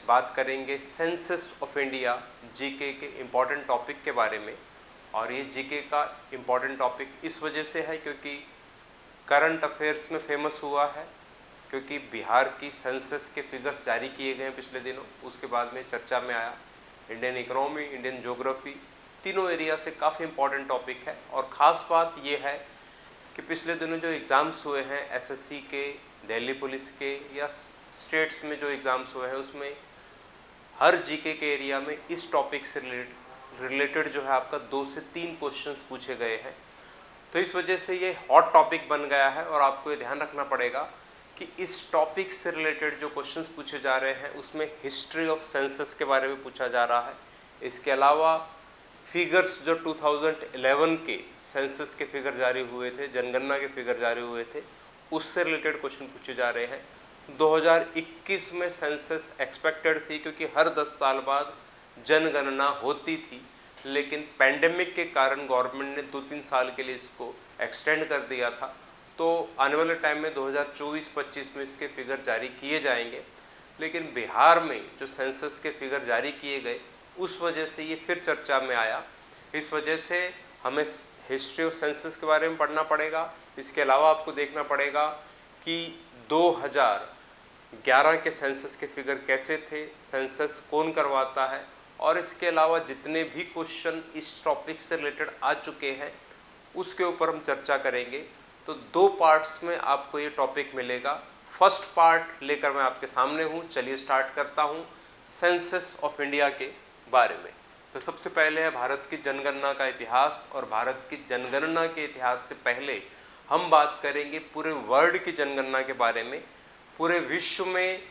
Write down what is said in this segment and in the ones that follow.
बात करेंगे census of India GK के इम्पॉर्टेंट टॉपिक के बारे में। और ये जीके का इम्पॉर्टेंट टॉपिक इस वजह से है क्योंकि करंट अफेयर्स में फेमस हुआ है, क्योंकि बिहार की सेंसस के फिगर्स जारी किए गए हैं पिछले दिनों, उसके बाद में चर्चा में आया। इंडियन इकोनॉमी, इंडियन ज्योग्राफी, तीनों एरिया से काफ़ी इम्पॉर्टेंट टॉपिक है। और ख़ास बात ये है कि पिछले दिनों जो एग्ज़ाम्स हुए हैं एसएससी के, दिल्ली पुलिस के या स्टेट्स में जो एग्ज़ाम्स हुए हैं, उसमें हर जीके के एरिया में इस टॉपिक से रिलेटेड जो है आपका 2 से 3 क्वेश्चंस पूछे गए हैं। तो इस वजह से ये हॉट टॉपिक बन गया है और आपको ये ध्यान रखना पड़ेगा कि इस टॉपिक से रिलेटेड जो क्वेश्चंस पूछे जा रहे हैं उसमें हिस्ट्री ऑफ सेंसस के बारे में पूछा जा रहा है। इसके अलावा फिगर्स जो 2011 के सेंसस के फिगर जारी हुए थे, जनगणना के फिगर जारी हुए थे, उससे रिलेटेड क्वेश्चन पूछे जा रहे हैं। 2021 में सेंसस एक्सपेक्टेड थी क्योंकि हर 10 साल बाद जनगणना होती थी, लेकिन पैंडेमिक के कारण गवर्नमेंट ने 2-3 साल के लिए इसको एक्सटेंड कर दिया था। तो आने वाले टाइम में 2024-25 में इसके फिगर जारी किए जाएंगे, लेकिन बिहार में जो सेंसस के फिगर जारी किए गए उस वजह से ये फिर चर्चा में आया। इस वजह से हमें हिस्ट्री ऑफ सेंसस के बारे में पढ़ना पड़ेगा। इसके अलावा आपको देखना पड़ेगा कि 2011 के सेंसस के फिगर कैसे थे, सेंसस कौन करवाता है, और इसके अलावा जितने भी क्वेश्चन इस टॉपिक से रिलेटेड आ चुके हैं उसके ऊपर हम चर्चा करेंगे। तो 2 पार्ट्स में आपको ये टॉपिक मिलेगा। फर्स्ट पार्ट लेकर मैं आपके सामने हूँ। चलिए स्टार्ट करता हूँ सेंसस ऑफ इंडिया के बारे में। तो सबसे पहले है भारत की जनगणना का इतिहास, और भारत की जनगणना के इतिहास से पहले हम बात करेंगे पूरे वर्ल्ड की जनगणना के बारे में। पूरे विश्व में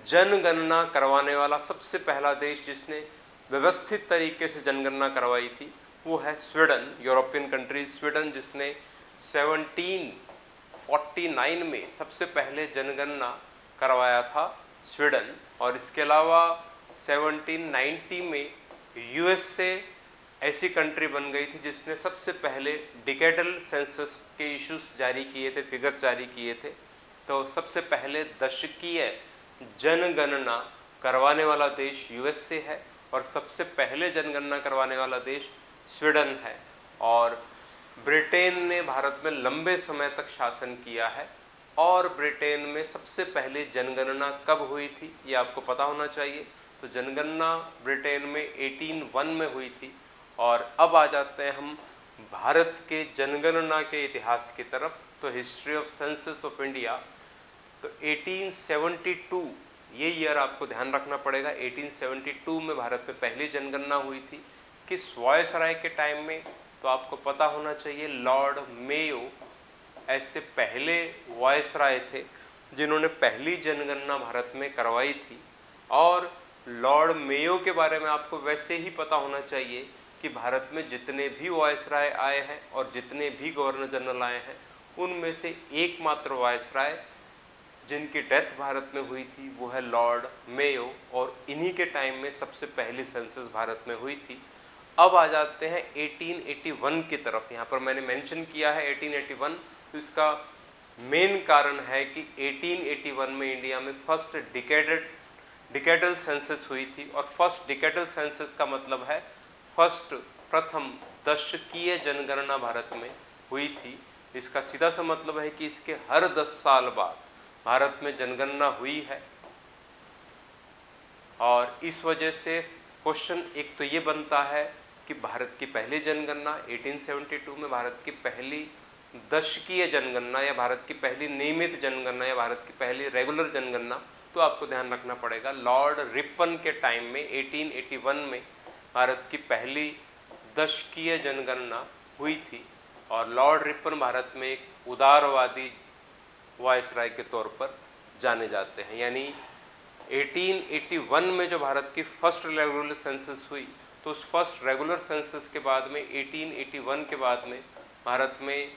जनगणना करवाने वाला सबसे पहला देश जिसने व्यवस्थित तरीके से जनगणना करवाई थी वो है स्वीडन, यूरोपियन कंट्री स्वीडन, जिसने 1749 में सबसे पहले जनगणना करवाया था स्वीडन। और इसके अलावा 1790 में यूएसए ऐसी कंट्री बन गई थी जिसने सबसे पहले डिकेडल सेंसस के इश्यूज जारी किए थे, फिगर्स जारी किए थे। तो सबसे पहले दशकीय जनगणना करवाने वाला देश यूएसए है और सबसे पहले जनगणना करवाने वाला देश स्वीडन है। और ब्रिटेन ने भारत में लंबे समय तक शासन किया है। और ब्रिटेन में सबसे पहले जनगणना कब हुई थी ये आपको पता होना चाहिए। तो जनगणना ब्रिटेन में 1801 में हुई थी। और अब आ जाते हैं हम भारत के जनगणना के इतिहास की तरफ। तो history of census of India, तो 1872 ये ईयर आपको ध्यान रखना पड़ेगा। 1872 में भारत में पहली जनगणना हुई थी। किस वायसराय के टाइम में, तो आपको पता होना चाहिए लॉर्ड मेयो ऐसे पहले वायसराय थे जिन्होंने पहली जनगणना भारत में करवाई थी। और लॉर्ड मेयो के बारे में आपको वैसे ही पता होना चाहिए कि भारत में जितने भी वायसराय आए हैं और जितने भी गवर्नर जनरल आए हैं उनमें से एकमात्र वायसराय जिनकी डेथ भारत में हुई थी वो है लॉर्ड मेयो, और इन्हीं के टाइम में सबसे पहली सेंसस भारत में हुई थी। अब आ जाते हैं 1881 की तरफ। यहाँ पर मैंने मेंशन किया है 1881, तो इसका मेन कारण है कि 1881 में इंडिया में फर्स्ट डिकेडल सेंसस हुई थी। और फर्स्ट डिकेडल सेंसस का मतलब है प्रथम दशकीय जनगणना भारत में हुई थी। इसका सीधा सा मतलब है कि इसके हर 10 साल बाद भारत में जनगणना हुई है। और इस वजह से क्वेश्चन एक तो ये बनता है कि भारत की पहली जनगणना 1872 में, भारत की पहली दशकीय जनगणना या भारत की पहली नियमित जनगणना या भारत की पहली रेगुलर जनगणना, तो आपको ध्यान रखना पड़ेगा लॉर्ड रिपन के टाइम में 1881 में भारत की पहली दशकीय जनगणना हुई थी। और लॉर्ड रिपन भारत में एक उदारवादी वायसराय के तौर पर जाने जाते हैं। यानी 1881 में जो भारत की फर्स्ट रेगुलर सेंसस हुई, तो उस फर्स्ट रेगुलर सेंसस के बाद में 1881 के बाद में भारत में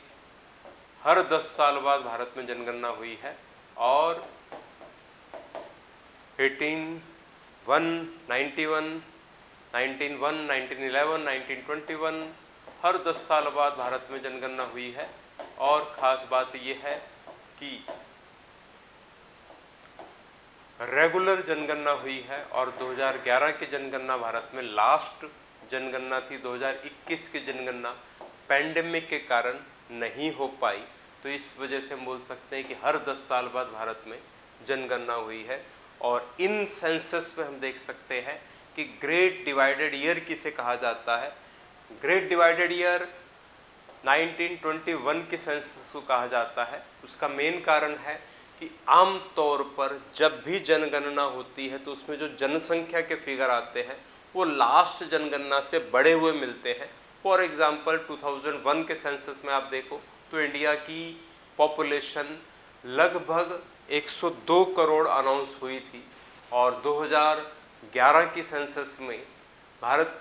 हर 10 साल बाद भारत में जनगणना हुई है। और 1891, 1901, 1911, 1921 हर 10 साल बाद भारत में जनगणना हुई है। और ख़ास बात यह है कि रेगुलर जनगणना हुई है और 2011 की जनगणना भारत में लास्ट जनगणना थी। 2021 की जनगणना पैंडेमिक के कारण नहीं हो पाई, तो इस वजह से हम बोल सकते हैं कि हर 10 साल बाद भारत में जनगणना हुई है। और इन सेंसस में हम देख सकते हैं कि ग्रेट डिवाइडेड ईयर किसे कहा जाता है। ग्रेट डिवाइडेड ईयर 1921 के सेंसस को कहा जाता है। उसका मेन कारण है कि आम तौर पर जब भी जनगणना होती है तो उसमें जो जनसंख्या के फिगर आते हैं वो लास्ट जनगणना से बढ़े हुए मिलते हैं। फॉर एग्जांपल 2001 के सेंसस में आप देखो तो इंडिया की पॉपुलेशन लगभग 102 करोड़ अनाउंस हुई थी और 2011 की सेंसस में भारत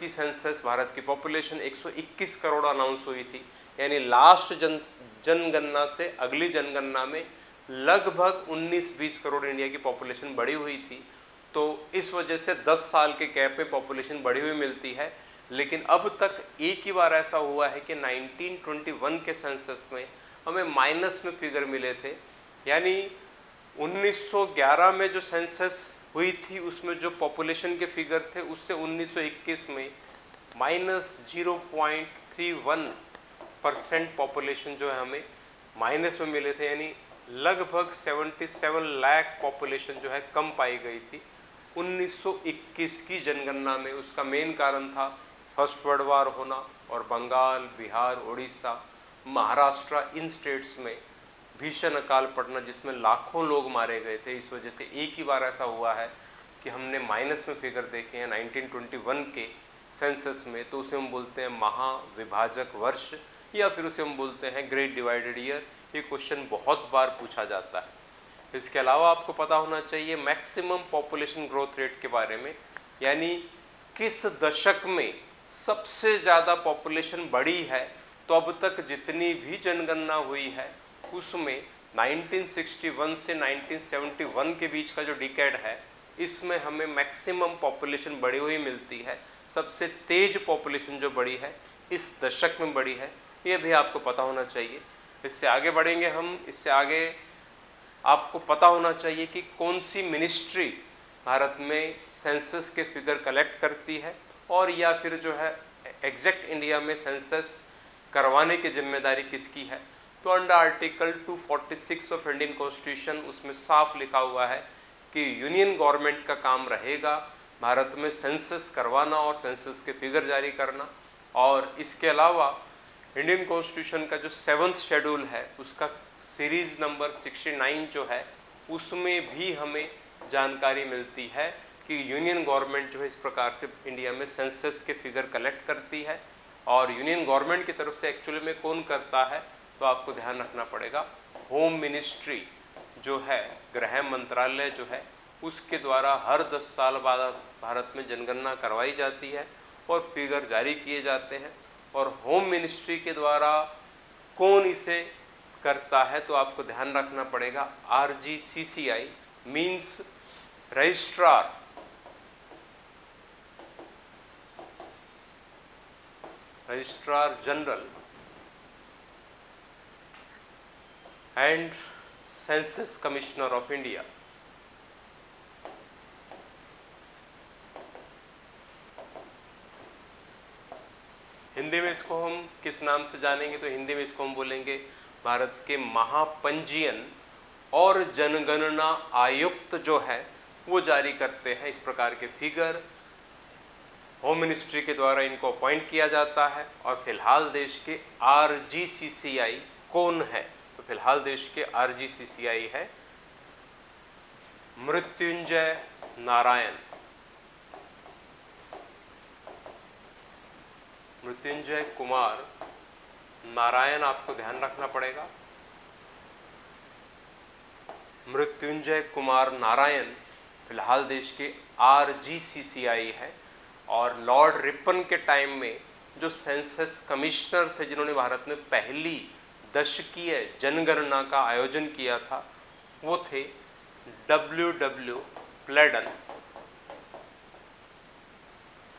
की पॉपुलेशन 121 करोड़ अनाउंस हुई थी। यानी लास्ट जनगणना से अगली जनगणना में लगभग 19-20 करोड़ इंडिया की पॉपुलेशन बढ़ी हुई थी। तो इस वजह से 10 साल के गैप में पॉपुलेशन बढ़ी हुई मिलती है। लेकिन अब तक एक ही बार ऐसा हुआ है कि 1921 के सेंसस में हमें माइनस में फिगर मिले थे। यानी 1911 में जो सेंसस हुई थी उसमें जो पॉपुलेशन के फिगर थे उससे 1921 में -0.31% पॉपुलेशन जो है हमें माइनस में मिले थे। यानी लगभग 77 लाख पॉपुलेशन जो है कम पाई गई थी 1921 की जनगणना में। उसका मेन कारण था फर्स्ट वर्ल्ड वार होना और बंगाल, बिहार, उड़ीसा, महाराष्ट्र इन स्टेट्स में भीषण अकाल पड़ना जिसमें लाखों लोग मारे गए थे। इस वजह से एक ही बार ऐसा हुआ है कि हमने माइनस में फिगर देखे हैं 1921 के सेंसस में, तो उसे हम बोलते हैं महाविभाजक वर्ष या फिर उसे हम बोलते हैं ग्रेट डिवाइडेड ईयर। ये क्वेश्चन बहुत बार पूछा जाता है। इसके अलावा आपको पता होना चाहिए मैक्सिमम पॉपुलेशन ग्रोथ रेट के बारे में, यानी किस दशक में सबसे ज़्यादा पॉपुलेशन बढ़ी है। तो अब तक जितनी भी जनगणना हुई है उसमें 1961 से 1971 के बीच का जो डिकेड है इसमें हमें मैक्सिमम पॉपुलेशन बढ़ी हुई मिलती है। सबसे तेज पॉपुलेशन जो बढ़ी है इस दशक में बढ़ी है, ये भी आपको पता होना चाहिए। इससे आगे बढ़ेंगे हम। इससे आगे आपको पता होना चाहिए कि कौन सी मिनिस्ट्री भारत में सेंसस के फिगर कलेक्ट करती है और या फिर जो है एग्जैक्ट इंडिया में सेंसस करवाने की जिम्मेदारी किसकी है। तो under article 246 of Indian constitution उसमें साफ लिखा हुआ है कि यूनियन गवर्नमेंट का काम रहेगा भारत में सेंसस करवाना और सेंसस के फिगर जारी करना। और इसके अलावा इंडियन कॉन्स्टिट्यूशन का जो 7th शेड्यूल है उसका सीरीज नंबर 69 जो है उसमें भी हमें जानकारी मिलती है कि यूनियन गवर्नमेंट जो है इस प्रकार से इंडिया में सेंसस के फिगर कलेक्ट करती है। और यूनियन गवर्नमेंट की तरफ से एक्चुअली में कौन करता है तो आपको ध्यान रखना पड़ेगा, होम मिनिस्ट्री जो है, गृह मंत्रालय जो है, उसके द्वारा हर 10 साल बाद भारत में जनगणना करवाई जाती है और फिगर जारी किए जाते हैं। और होम मिनिस्ट्री के द्वारा कौन इसे करता है तो आपको ध्यान रखना पड़ेगा, RGCCI means registrar general and census commissioner of India. Hindi में इसको हम किस नाम से जानेंगे तो हिंदी में इसको हम बोलेंगे भारत के महापंजीयन और जनगणना आयुक्त जो है वो जारी करते हैं इस प्रकार के फिगर। होम मिनिस्ट्री के द्वारा इनको अपॉइंट किया जाता है। और फिलहाल देश के RGCCI कौन है तो फिलहाल देश के RGCCI है मृत्युंजय नारायण। मृत्युंजय कुमार नारायण आपको ध्यान रखना पड़ेगा। मृत्युंजय कुमार नारायण फिलहाल देश के RGCCI है। और लॉर्ड रिपन के टाइम में जो सेंसस कमिश्नर थे जिन्होंने भारत में पहली दशकीय जनगणना का आयोजन किया था वो थे W प्लेडन।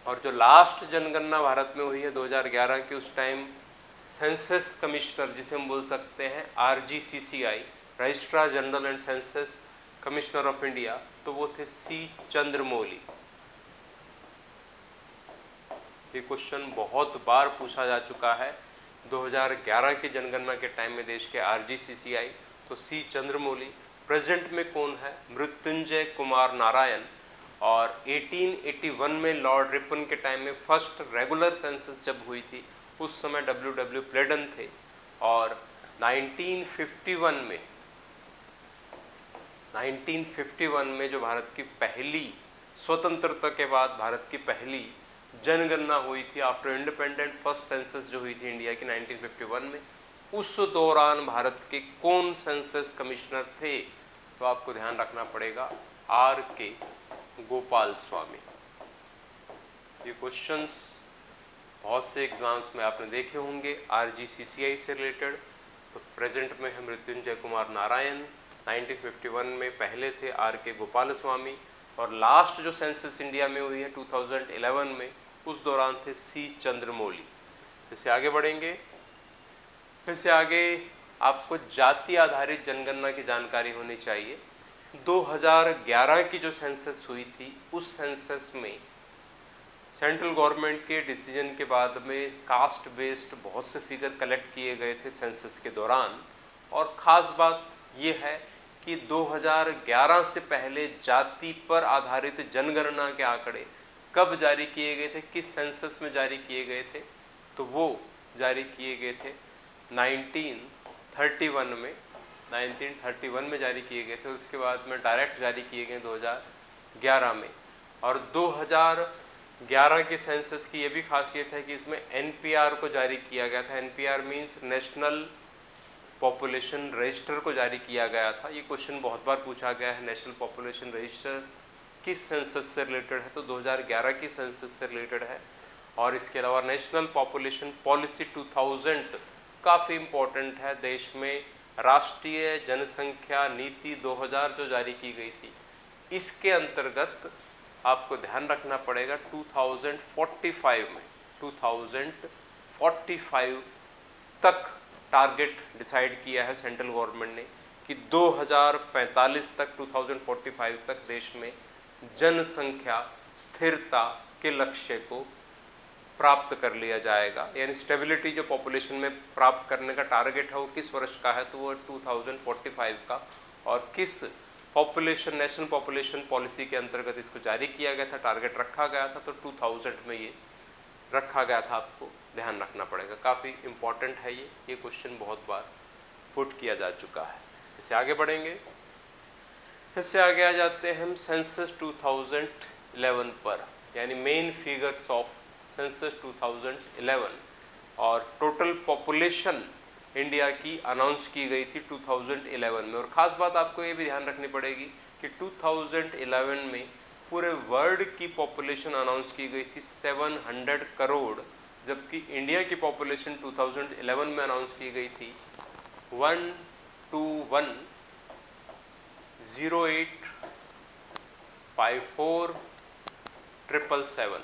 और जो लास्ट जनगणना भारत में हुई है 2011 की, उस टाइम सेंसस कमिश्नर जिसे हम बोल सकते हैं RGCCI registrar general and census commissioner of India, तो वो थे सी चंद्रमौली। ये क्वेश्चन बहुत बार पूछा जा चुका है। 2011 की जनगणना के टाइम में देश के RGCCI, तो सी चंद्रमौली। प्रेजेंट में कौन है? मृत्युंजय कुमार नारायण। और 1881 में लॉर्ड रिपन के टाइम में फर्स्ट रेगुलर सेंसस जब हुई थी, उस समय W प्लेडन थे। और 1951 में जो भारत की पहली स्वतंत्रता के बाद भारत की पहली जनगणना हुई थी आफ्टर इंडिपेंडेंट, फर्स्ट सेंसस जो हुई थी इंडिया की 1951 में, उस दौरान भारत के कौन सेंसस कमिश्नर थे? तो आपको ध्यान रखना पड़ेगा R.K. गोपाल स्वामी। ये क्वेश्चंस बहुत से एग्जाम्स में आपने देखे होंगे RGCCI से रिलेटेड। तो प्रेजेंट में है मृत्युंजय कुमार नारायण, 1951 में पहले थे R.K. गोपाल स्वामी, और लास्ट जो सेंसस इंडिया में हुई है 2011 में, उस दौरान थे सी चंद्रमौली। इससे आगे बढ़ेंगे। इससे आगे आपको जाति आधारित जनगणना की जानकारी होनी चाहिए। 2011 की जो सेंसस हुई थी, उस सेंसस में सेंट्रल गवर्नमेंट के डिसीजन के बाद में कास्ट बेस्ड बहुत से फिगर कलेक्ट किए गए थे सेंसस के दौरान। और ख़ास बात ये है कि 2011 से पहले जाति पर आधारित जनगणना के आंकड़े कब जारी किए गए थे, किस सेंसस में जारी किए गए थे? तो वो जारी किए गए थे 1931 में जारी किए गए थे। उसके बाद में डायरेक्ट जारी किए गए 2011 में। और 2011 के सेंसस की ये भी खासियत है कि इसमें NPR को जारी किया गया था। NPR means national population register को जारी किया गया था। ये क्वेश्चन बहुत बार पूछा गया है, नेशनल पॉपुलेशन रजिस्टर किस सेंसस से रिलेटेड है? तो 2011 की सेंसस से रिलेटेड है। और इसके अलावा नेशनल पॉपुलेशन पॉलिसी 2000 काफ़ी इम्पोर्टेंट है। देश में राष्ट्रीय जनसंख्या नीति 2000 जो जारी की गई थी, इसके अंतर्गत आपको ध्यान रखना पड़ेगा 2045 तक टारगेट डिसाइड किया है सेंट्रल गवर्नमेंट ने कि 2045 तक 2045 तक देश में जनसंख्या स्थिरता के लक्ष्य को प्राप्त कर लिया जाएगा। यानी स्टेबिलिटी जो पॉपुलेशन में प्राप्त करने का टारगेट है वो किस वर्ष का है? तो वो 2045 का। और किस पॉपुलेशन नेशनल पॉपुलेशन पॉलिसी के अंतर्गत इसको जारी किया गया था, टारगेट रखा गया था? तो 2000 में ये रखा गया था। आपको ध्यान रखना पड़ेगा, काफ़ी इम्पॉर्टेंट है ये क्वेश्चन बहुत बार पुट किया जा चुका है। इससे आगे बढ़ेंगे। इससे आगे आ जाते हैं हम सेंसस 2011 पर, यानी मेन फिगर्स ऑफ सेंसस 2011। और टोटल पॉपुलेशन इंडिया की अनाउंस की गई थी 2011 में। और ख़ास बात आपको ये भी ध्यान रखनी पड़ेगी कि 2011 में पूरे वर्ल्ड की पॉपुलेशन अनाउंस की गई थी 700 करोड़, जबकि इंडिया की पॉपुलेशन 2011 में अनाउंस की गई थी 121,08,54,777,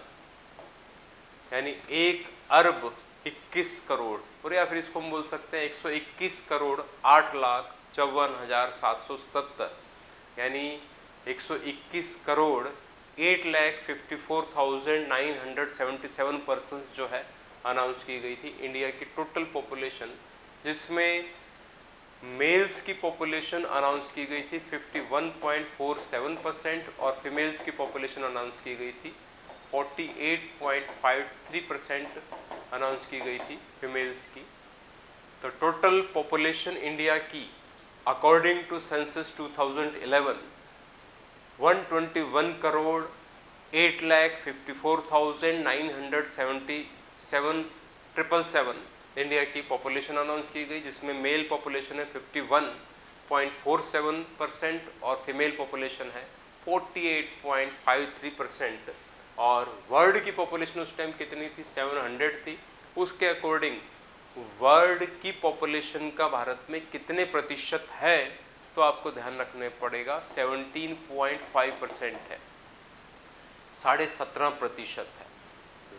यानी 1 अरब 21 करोड़, और या फिर इसको हम बोल सकते हैं 121 करोड़ 8,54,777, यानी 121 करोड़ 8,54,977 पर्सन्स जो है अनाउंस की गई थी इंडिया की टोटल पॉपुलेशन, जिसमें मेल्स की पॉपुलेशन अनाउंस की गई थी 51.47% और फीमेल्स की पॉपुलेशन अनाउंस की गई थी 48.53% अनाउंस की गई थी फीमेल्स की। तो टोटल पॉपुलेशन इंडिया की according to census 2011 121 crore 8,54,977 India की पॉपुलेशन अनाउंस की गई, जिसमें मेल पॉपुलेशन है 51.47% और फीमेल पॉपुलेशन है 48.53%। और वर्ल्ड की पॉपुलेशन उस टाइम कितनी थी? 700 थी। उसके अकॉर्डिंग वर्ल्ड की पॉपुलेशन का भारत में कितने प्रतिशत है? तो आपको ध्यान रखने पड़ेगा 17.5% है, 17.5% है।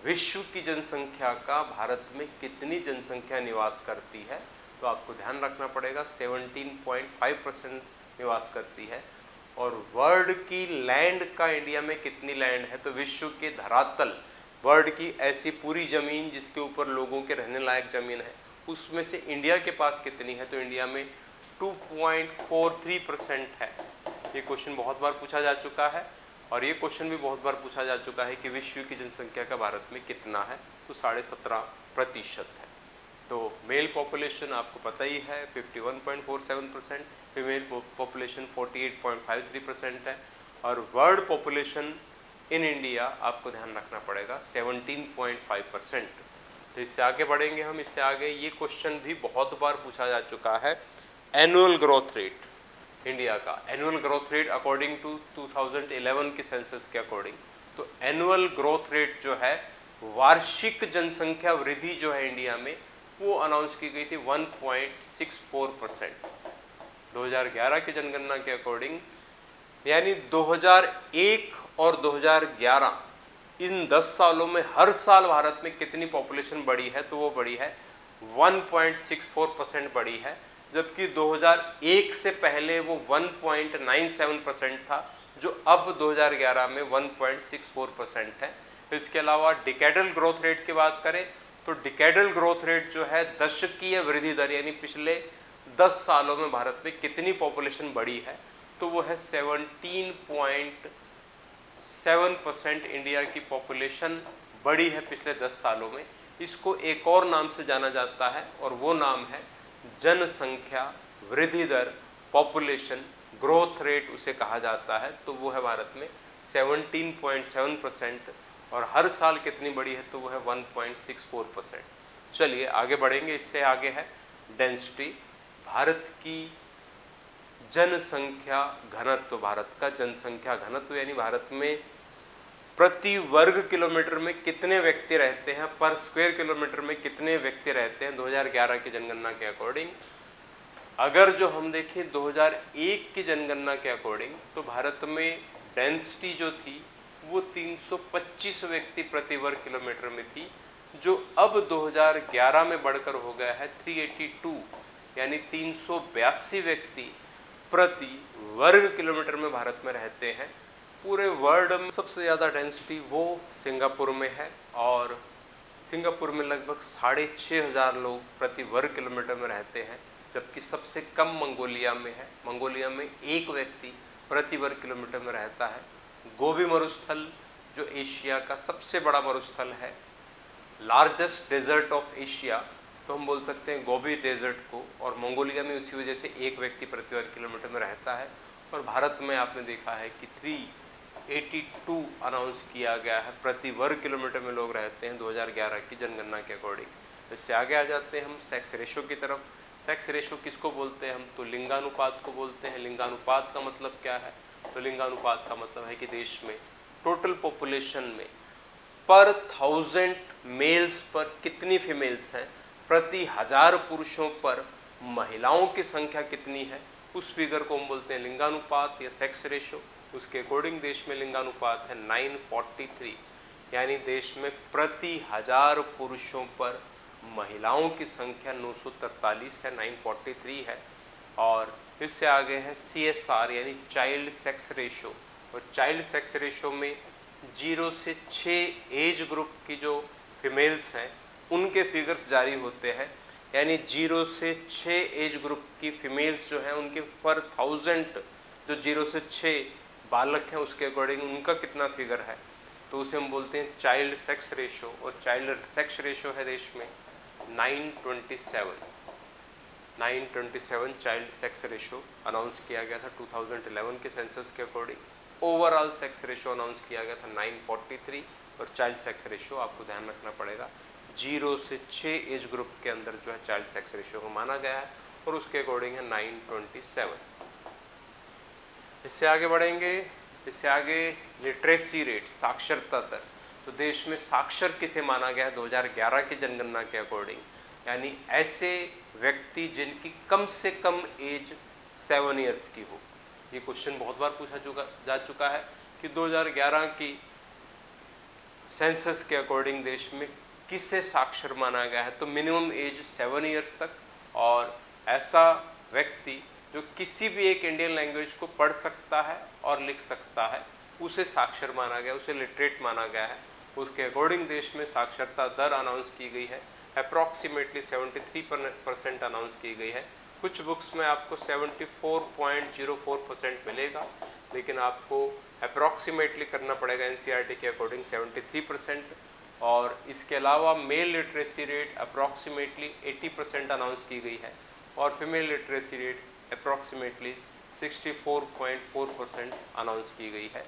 विश्व की जनसंख्या का भारत में कितनी जनसंख्या निवास करती है? तो आपको ध्यान रखना पड़ेगा 17.5% निवास करती है। और वर्ल्ड की लैंड का इंडिया में कितनी लैंड है, तो विश्व के धरातल वर्ल्ड की ऐसी पूरी ज़मीन जिसके ऊपर लोगों के रहने लायक ज़मीन है उसमें से इंडिया के पास कितनी है, तो इंडिया में 2.43% है। ये क्वेश्चन बहुत बार पूछा जा चुका है और ये क्वेश्चन भी बहुत बार पूछा जा चुका है कि विश्व की जनसंख्या का भारत में कितना है, तो 17.5% है। तो मेल पॉपुलेशन आपको पता ही है 51.47%, फीमेल पॉपुलेशन 48.53% है और वर्ल्ड पॉपुलेशन इन इंडिया आपको ध्यान रखना पड़ेगा 17.5%। तो इससे आगे बढ़ेंगे हम। इससे आगे ये क्वेश्चन भी बहुत बार पूछा जा चुका है, एनुअल ग्रोथ रेट इंडिया का, annual growth rate according to 2011 के सेंसस के अकॉर्डिंग। तो एनुअल ग्रोथ रेट जो है, वार्षिक जनसंख्या वृद्धि जो है इंडिया में, वो अनाउंस की गई थी 1.64%। 2011 की जनगणना के अकॉर्डिंग, यानी 2001 और 2011 इन 10 सालों में हर साल भारत में कितनी पॉपुलेशन बढ़ी है, तो वो बढ़ी है 1.64% बढ़ी है, जबकि 2001 से पहले वो 1.97% था, जो अब 2011 में 1.64% है। इसके अलावा डिकेडल ग्रोथ रेट की बात करें तो डिकेडल ग्रोथ रेट जो है दशकीय वृद्धि दर, यानी पिछले 10 सालों में भारत में कितनी पॉपुलेशन बढ़ी है, तो वो है 17.7% इंडिया की पॉपुलेशन बढ़ी है पिछले 10 सालों में। इसको एक और नाम से जाना जाता है और वो नाम है जनसंख्या वृद्धि दर, पॉपुलेशन ग्रोथ रेट उसे कहा जाता है। तो वो है भारत में 17.7% और हर साल कितनी बढ़ी है, तो वो है 1.64%। चलिए आगे बढ़ेंगे। इससे आगे है डेंसिटी, भारत की जनसंख्या घनत्व, भारत का जनसंख्या घनत्व यानी भारत में प्रति वर्ग किलोमीटर में कितने व्यक्ति रहते हैं, पर स्क्वायर किलोमीटर में कितने व्यक्ति रहते हैं 2011 की जनगणना के अकॉर्डिंग। अगर जो हम देखें 2001 की जनगणना के अकॉर्डिंग, तो भारत में डेंसिटी जो थी वो 325 व्यक्ति प्रति वर्ग किलोमीटर में थी, जो अब 2011 में बढ़कर हो गया है 382, यानी 382 व्यक्ति प्रति वर्ग किलोमीटर में भारत में रहते हैं। पूरे वर्ल्ड में सबसे ज़्यादा डेंसिटी वो सिंगापुर में है और सिंगापुर में लगभग 6,500 लोग प्रति वर्ग किलोमीटर में रहते हैं, जबकि सबसे कम मंगोलिया में है। मंगोलिया में 1 व्यक्ति प्रति वर्ग किलोमीटर में रहता है। गोबी मरुस्थल जो एशिया का सबसे बड़ा मरुस्थल है, लार्जेस्ट डेजर्ट ऑफ एशिया, तो हम बोल सकते हैं गोबी डेजर्ट को, और मंगोलिया में उसी वजह से 1 व्यक्ति प्रति वर्ग किलोमीटर में रहता है। और भारत में आपने देखा है कि 382 अनाउंस किया गया है, प्रति वर्ग किलोमीटर में लोग रहते हैं 2011 की जनगणना के अकॉर्डिंग। इससे आगे आ जाते हैं हम सेक्स रेशो की तरफ। सेक्स रेशो किसको बोलते हैं हम, तो लिंगानुपात को बोलते हैं। लिंगानुपात का मतलब क्या है, तो लिंगानुपात का मतलब है कि देश में टोटल पॉपुलेशन में पर 1000 मेल्स पर कितनी फीमेल्स हैं, प्रति 1000 पुरुषों पर महिलाओं की संख्या कितनी है, उस फिगर को हम बोलते हैं लिंगानुपात या सेक्स रेशो। उसके अकॉर्डिंग देश में लिंगानुपात है 943, यानी देश में प्रति 1000 पुरुषों पर महिलाओं की संख्या 943 है, 943 है। और इससे आगे है CSR यानी चाइल्ड सेक्स रेशो, और चाइल्ड सेक्स रेशो में 0 से 6 एज ग्रुप की जो फीमेल्स हैं उनके फिगर्स जारी होते हैं, यानी 0 से 6 एज ग्रुप की फीमेल्स जो हैं उनके पर 1000 जो 0 से 6 बालक हैं उसके अकॉर्डिंग उनका कितना फिगर है, तो उसे हम बोलते हैं चाइल्ड सेक्स रेशो। और चाइल्ड सेक्स रेशो है देश में 927 चाइल्ड सेक्स रेशो अनाउंस किया गया था 2011 के सेंसस के according. Overall sex ratio announce किया गया था 943, और चाइल्ड सेक्स रेशो आपको ध्यान रखना पड़ेगा 0 से 6 एज ग्रुप के अंदर जो है चाइल्ड सेक्स रेशो को माना गया है, और उसके अकॉर्डिंग है 927। इससे आगे बढ़ेंगे। इससे आगे लिटरेसी रेट, साक्षरता दर। तो देश में साक्षर किसे माना गया है 2011 की जनगणना के अकॉर्डिंग, यानी ऐसे व्यक्ति जिनकी कम से कम एज 7 ईयर्स की हो। ये क्वेश्चन बहुत बार पूछा जा चुका है कि 2011 की सेंसस के अकॉर्डिंग देश में किसे साक्षर माना गया है, तो मिनिमम एज 7 ईयर्स तक, और ऐसा व्यक्ति जो किसी भी एक इंडियन लैंग्वेज को पढ़ सकता है और लिख सकता है उसे साक्षर माना गया, उसे लिटरेट माना गया है। उसके अकॉर्डिंग देश में साक्षरता दर अनाउंस की गई है, अप्रॉक्सीमेटली 73% अनाउंस की गई है। कुछ बुक्स में आपको 74.04% मिलेगा, लेकिन आपको अप्रॉक्सीमेटली करना पड़ेगा एनसीईआरटी के अकॉर्डिंग 73%। और इसके अलावा mail literacy rate approximately 80% announce की गई है और female literacy rate approximately 64.4% announce की गई है।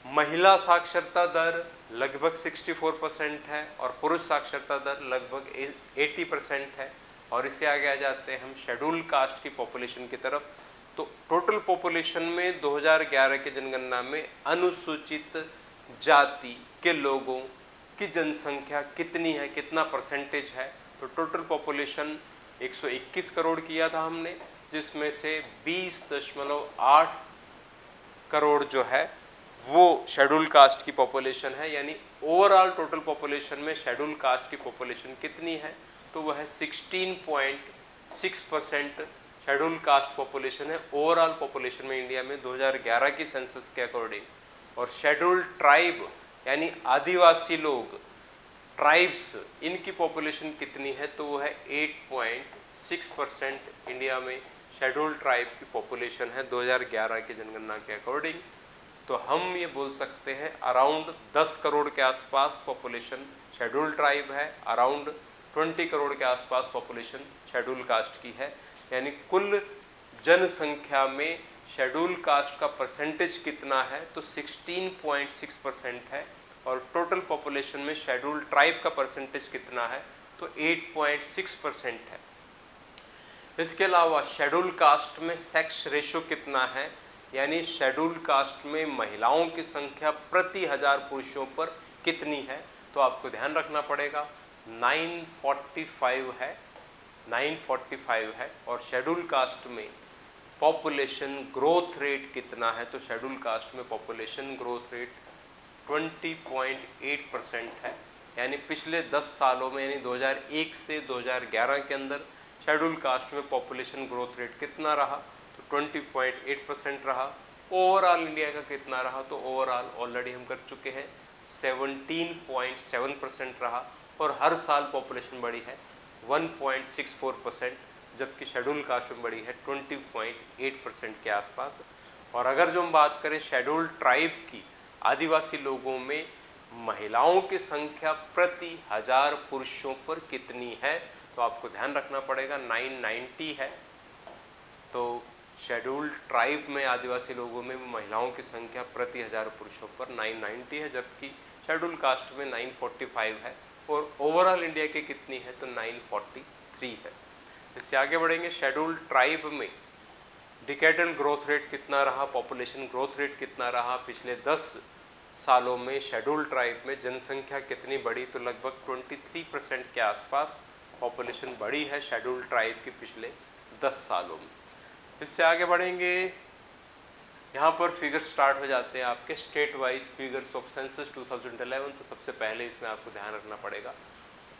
महिला साक्षरता दर लगभग 64% है और पुरुष साक्षरता दर लगभग 80% है। और इससे आगे आ जाते हैं हम शेड्यूल कास्ट की पॉपुलेशन की तरफ। तो टोटल पॉपुलेशन में 2011 की जनगणना में अनुसूचित जाति के लोगों की जनसंख्या कितनी है, कितना परसेंटेज है? तो टोटल पॉपुलेशन 121 करोड़ किया था हमने, जिसमें से 20.8 करोड़ जो है वो शेड्यूल कास्ट की पॉपुलेशन है। यानी ओवरऑल टोटल पॉपुलेशन में शेड्यूल कास्ट की पॉपुलेशन कितनी है? तो वह 16.6% शेड्यूल कास्ट पॉपुलेशन है ओवरऑल पॉपुलेशन में इंडिया में 2011 की सेंसस के अकॉर्डिंग। और शेड्यूल ट्राइब यानी आदिवासी लोग, ट्राइब्स, इनकी पॉपुलेशन कितनी है? तो वो है 8.6% इंडिया में शेड्यूल ट्राइब की पॉपुलेशन है 2011 की जनगणना के अकॉर्डिंग। तो हम ये बोल सकते हैं अराउंड 10 करोड़ के आसपास पॉपुलेशन शेड्यूल ट्राइब है, अराउंड 20 करोड़ के आसपास पॉपुलेशन शेड्यूल कास्ट की है। यानी कुल जनसंख्या में शेड्यूल कास्ट का परसेंटेज कितना है? तो 16.6% है। और टोटल पॉपुलेशन में शेड्यूल ट्राइब का परसेंटेज कितना है? तो 8.6% है। इसके अलावा शेड्यूल कास्ट में सेक्स रेशो कितना है? यानी शेड्यूल कास्ट में महिलाओं की संख्या प्रति 1000 पुरुषों पर कितनी है? तो आपको ध्यान रखना पड़ेगा 945 है, 945 है। और शेड्यूल कास्ट में पॉपुलेशन ग्रोथ रेट कितना है? तो शेड्यूल कास्ट में पॉपुलेशन ग्रोथ रेट 20.8% है। यानी पिछले 10 सालों में, यानी 2001 से 2011 के अंदर शेड्यूल कास्ट में पॉपुलेशन ग्रोथ रेट कितना रहा? तो 20.8% रहा। ओवरऑल इंडिया का कितना रहा? तो ओवरऑल ऑलरेडी हम कर चुके हैं 17.7% रहा। और हर साल पॉपुलेशन बढ़ी है 1.64%, जबकि शेड्यूल कास्ट में बढ़ी है 20.8% के आसपास। और अगर जो हम बात करें शेड्यूल ट्राइब की, आदिवासी लोगों में महिलाओं की संख्या प्रति 1000 पुरुषों पर कितनी है? तो आपको ध्यान रखना पड़ेगा 990 है। तो शेड्यूल ट्राइब में आदिवासी लोगों में महिलाओं की संख्या प्रति 1000 पुरुषों पर 990 है, जबकि शेड्यूल कास्ट में 945 है। और ओवरऑल इंडिया के कितनी है? तो 943 है। इससे आगे बढ़ेंगे, शेड्यूल ट्राइब में डिकेडल ग्रोथ रेट कितना रहा, पॉपुलेशन ग्रोथ रेट कितना रहा? पिछले 10 सालों में शेड्यूल ट्राइब में जनसंख्या कितनी बढ़ी? तो लगभग 23% के आसपास पॉपुलेशन बढ़ी है शेड्यूल ट्राइब की पिछले 10 सालों में। इससे आगे बढ़ेंगे, यहाँ पर फिगर स्टार्ट हो जाते हैं आपके state wise figures of census 2011। तो सबसे पहले इसमें आपको ध्यान रखना पड़ेगा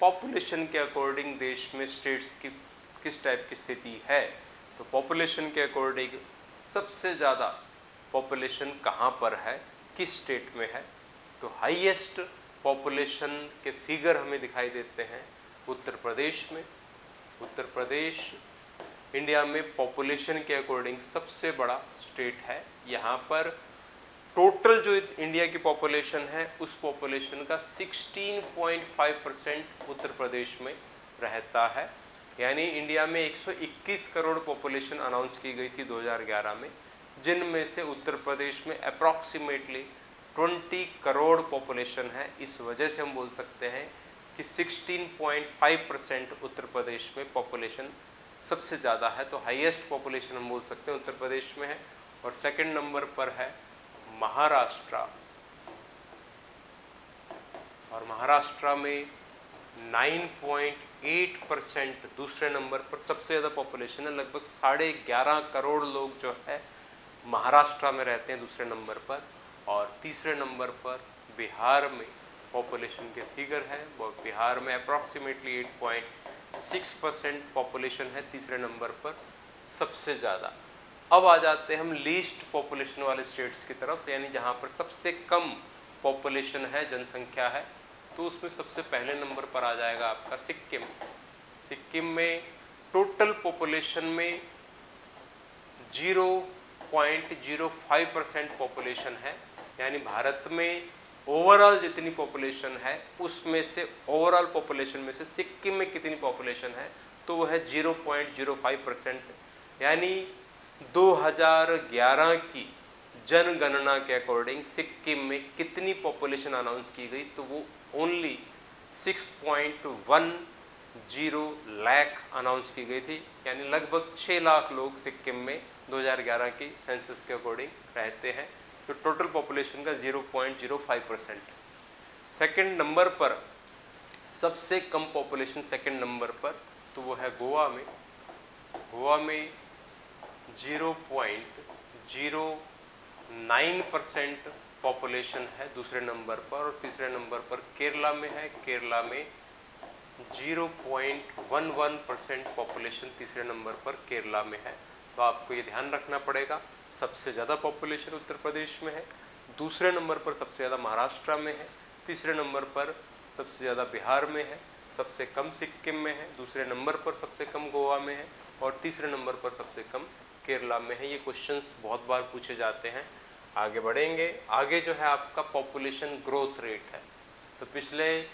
पॉपुलेशन के अकॉर्डिंग देश में स्टेट्स की किस टाइप की स्थिति है। तो पॉपुलेशन के अकॉर्डिंग सबसे ज़्यादा पॉपुलेशन कहाँ पर है, किस स्टेट में है? तो हाईएस्ट पॉपुलेशन के फिगर हमें दिखाई देते हैं उत्तर प्रदेश में। उत्तर प्रदेश इंडिया में पॉपुलेशन के अकॉर्डिंग सबसे बड़ा स्टेट है। यहाँ पर टोटल जो इंडिया की पॉपुलेशन है उस पॉपुलेशन का 16.5% उत्तर प्रदेश में रहता है। यानी इंडिया में 121 करोड़ पॉपुलेशन अनाउंस की गई थी 2011 में, जिनमें से उत्तर प्रदेश में अप्रॉक्सीमेटली 20 करोड़ पॉपुलेशन है। इस वजह से हम बोल सकते हैं कि 16.5% उत्तर प्रदेश में पॉपुलेशन सबसे ज़्यादा है। तो हाईएस्ट पॉपुलेशन हम बोल सकते हैं उत्तर प्रदेश में है। और सेकंड नंबर पर है महाराष्ट्र, और महाराष्ट्र में 9.8% दूसरे नंबर पर सबसे ज़्यादा पॉपुलेशन है। लगभग 11.5 करोड़ लोग जो है महाराष्ट्र में रहते हैं दूसरे नंबर पर। और तीसरे नंबर पर बिहार में पॉपुलेशन के फिगर है, वो बिहार में अप्रॉक्सीमेटली 8.6% पॉपुलेशन है तीसरे नंबर पर। सबसे ज़्यादा। अब आ जाते हैं हम लीस्ट पॉपुलेशन वाले स्टेट्स की तरफ, यानी जहाँ पर सबसे कम पॉपुलेशन है, जनसंख्या है। तो उसमें सबसे पहले नंबर पर आ जाएगा आपका सिक्किम। सिक्किम में टोटल पॉपुलेशन में 0.05% पॉपुलेशन है, यानी भारत में ओवरऑल जितनी पॉपुलेशन है उसमें से, ओवरऑल पॉपुलेशन में से सिक्किम में कितनी पॉपुलेशन है, तो वो है 0.05%। यानी 2011 की जनगणना के अकॉर्डिंग सिक्किम में कितनी पॉपुलेशन अनाउंस की गई, तो वो ओनली 6.10 लाख अनाउंस की गई थी, यानी लगभग 6 लाख लोग सिक्किम में 2011 की सेंसस के अकॉर्डिंग रहते हैं। तो टोटल पॉपुलेशन का 0.05%। सेकेंड नंबर पर सबसे कम पॉपुलेशन सेकेंड नंबर पर, तो वो है गोवा में। गोवा में 0.09% पॉपुलेशन है दूसरे नंबर पर, और तीसरे नंबर पर केरला में है। केरला में 0.11% पॉपुलेशन तीसरे नंबर पर केरला में है। तो आपको ये ध्यान रखना पड़ेगा, सबसे ज़्यादा पॉपुलेशन उत्तर प्रदेश में है, दूसरे नंबर पर सबसे ज़्यादा महाराष्ट्र में है, तीसरे नंबर पर सबसे ज़्यादा बिहार में है, सबसे कम सिक्किम में है, दूसरे नंबर पर सबसे कम गोवा में है, और तीसरे नंबर पर सबसे कम केरला में है। ये क्वेश्चंस बहुत बार पूछे जाते हैं। आगे बढ़ेंगे, आगे जो है आपका पॉपुलेशन ग्रोथ रेट है। तो पिछले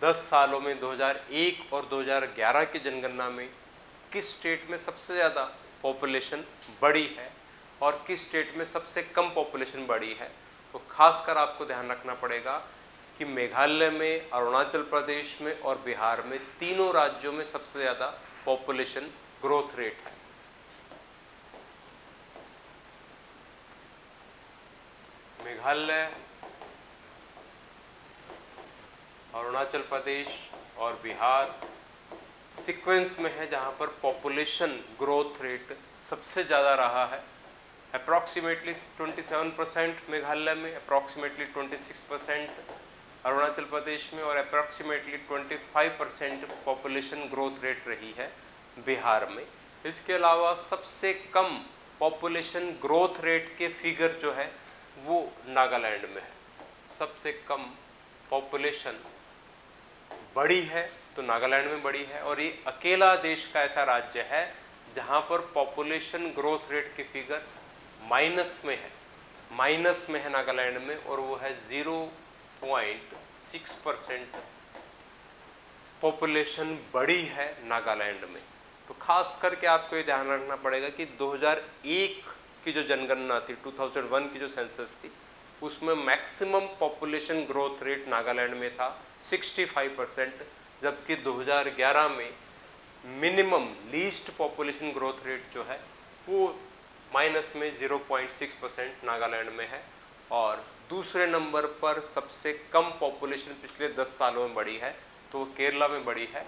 10 सालों में 2001 और 2011 की जनगणना में किस स्टेट में सबसे ज़्यादा पॉपुलेशन बढ़ी है और किस स्टेट में सबसे कम पॉपुलेशन बढ़ी है, तो खासकर आपको ध्यान रखना पड़ेगा कि मेघालय में, अरुणाचल प्रदेश में और बिहार में, तीनों राज्यों में सबसे ज़्यादा पॉपुलेशन ग्रोथ रेट है। मेघालय, अरुणाचल प्रदेश और बिहार सीक्वेंस में है जहां पर पॉपुलेशन ग्रोथ रेट सबसे ज़्यादा रहा है। अप्रॉक्सीमेटली 27% मेघालय में, अप्रॉक्सीमेटली 26% अरुणाचल प्रदेश में, और अप्रॉक्सीमेटली 25% पॉपुलेशन ग्रोथ रेट रही है बिहार में। इसके अलावा सबसे कम पॉपुलेशन ग्रोथ रेट के फिगर जो है वो नागालैंड में है। सबसे कम पॉपुलेशन बड़ी है तो नागालैंड में बड़ी है, और ये अकेला देश का ऐसा राज्य है जहाँ पर पॉपुलेशन ग्रोथ रेट के फिगर माइनस में है। माइनस में है नागालैंड में, और वो है 0.6% पॉपुलेशन बड़ी है नागालैंड में। तो खास करके आपको ये ध्यान रखना पड़ेगा कि 2001 की जो जनगणना थी, 2001 की जो सेंसस थी, उसमें maximum population growth rate Nagaland में था 65%, जबकि 2011 में minimum least population growth rate जो है वो माइनस में 0.6% नागालैंड में है। और दूसरे नंबर पर सबसे कम पॉपुलेशन पिछले 10 सालों में बढ़ी है तो वो केरला में बढ़ी है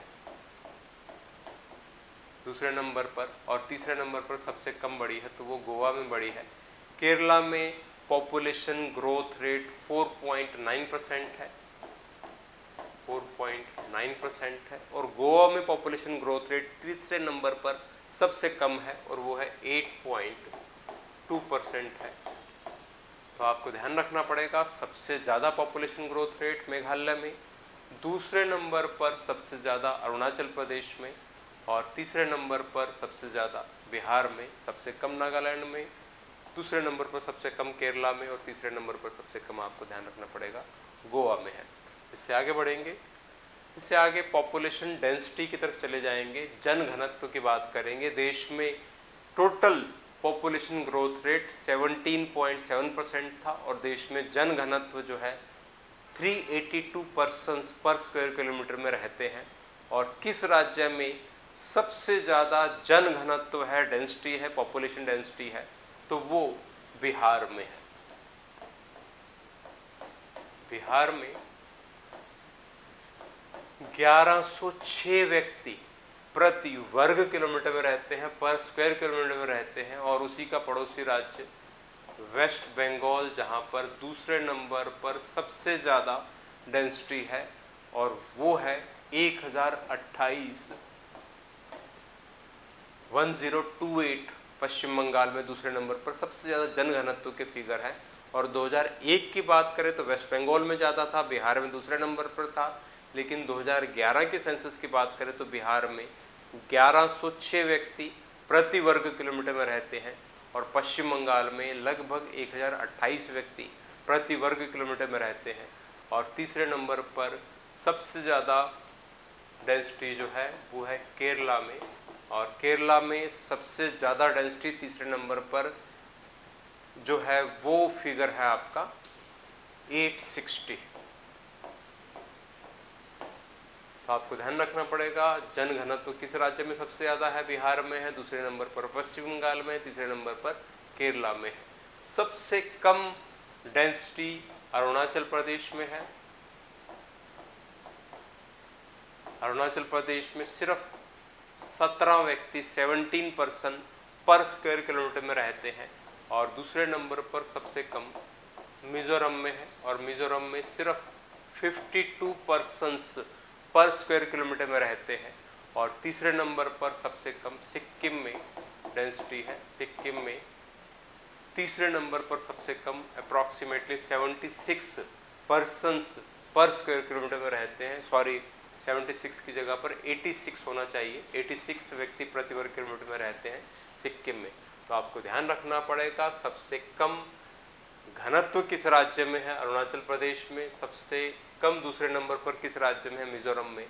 दूसरे नंबर पर, और तीसरे नंबर पर सबसे कम बढ़ी है तो वो गोवा में बढ़ी है। केरला में पॉपुलेशन ग्रोथ रेट 4.9% है, 4.9% है, और गोवा में पॉपुलेशन ग्रोथ रेट तीसरे नंबर पर सबसे कम है और वो है 8.2% है। तो आपको ध्यान रखना पड़ेगा, सबसे ज़्यादा पॉपुलेशन ग्रोथ रेट मेघालय में, दूसरे नंबर पर सबसे ज़्यादा अरुणाचल प्रदेश में, और तीसरे नंबर पर सबसे ज़्यादा बिहार में, सबसे कम नागालैंड में, दूसरे नंबर पर सबसे कम केरला में, और तीसरे नंबर पर सबसे कम आपको ध्यान रखना पड़ेगा गोवा में है। इससे आगे बढ़ेंगे, इससे आगे पॉपुलेशन डेंसिटी की तरफ चले जाएंगे, जन घनत्व की बात करेंगे। देश में टोटल पॉपुलेशन ग्रोथ रेट 17.7% था, और देश में जन घनत्व जो है 382 पर्सन्स पर स्क्वायर किलोमीटर में रहते हैं। और किस राज्य में सबसे ज़्यादा जन घनत्व है, डेंसिटी है, पॉपुलेशन डेंसिटी है, तो वो बिहार में है। बिहार में 1106 व्यक्ति प्रति वर्ग किलोमीटर में रहते हैं, पर स्क्वायर किलोमीटर में रहते हैं, और उसी का पड़ोसी राज्य वेस्ट बंगाल जहां पर दूसरे नंबर पर सबसे ज़्यादा डेंसिटी है, और वो है 1028 1028 पश्चिम बंगाल में दूसरे नंबर पर सबसे ज़्यादा जनघनत्व के फिगर है। और 2001 की बात करें तो वेस्ट बंगाल में ज़्यादा था, बिहार में दूसरे नंबर पर था। लेकिन 2011 के सेंसस की बात करें तो बिहार में 1106 व्यक्ति प्रति वर्ग किलोमीटर में रहते हैं और पश्चिम बंगाल में लगभग 1028 व्यक्ति प्रति वर्ग किलोमीटर में रहते हैं। और तीसरे नंबर पर सबसे ज़्यादा डेंसिटी जो है वो है केरला में, और केरला में सबसे ज़्यादा डेंसिटी तीसरे नंबर पर जो है वो फिगर है आपका 860। तो आपको ध्यान रखना पड़ेगा जनघनत्व किस राज्य में सबसे ज़्यादा है, बिहार में है, दूसरे नंबर पर पश्चिम बंगाल में, तीसरे नंबर पर केरला में है। सबसे कम डेंसिटी अरुणाचल प्रदेश में है। अरुणाचल प्रदेश में सिर्फ 17 व्यक्ति 17 पर्सन पर स्क्वायर किलोमीटर में रहते हैं। और दूसरे नंबर पर सबसे कम मिजोरम में है और मिजोरम में सिर्फ 52 पर्सन्स पर स्क्वायर किलोमीटर में रहते हैं। और तीसरे नंबर पर सबसे कम सिक्किम में डेंसिटी है। सिक्किम में तीसरे नंबर पर सबसे कम अप्रॉक्सीमेटली 76 पर्सन्स पर स्क्वायर किलोमीटर में रहते हैं। सॉरी, 76 की जगह पर 86 होना चाहिए। 86 व्यक्ति प्रति वर्ग किलोमीटर में रहते हैं सिक्किम में। तो आपको ध्यान रखना पड़ेगा सबसे कम घनत्व किस राज्य में है, अरुणाचल प्रदेश में। सबसे कम दूसरे नंबर पर किस राज्य में है, मिजोरम में।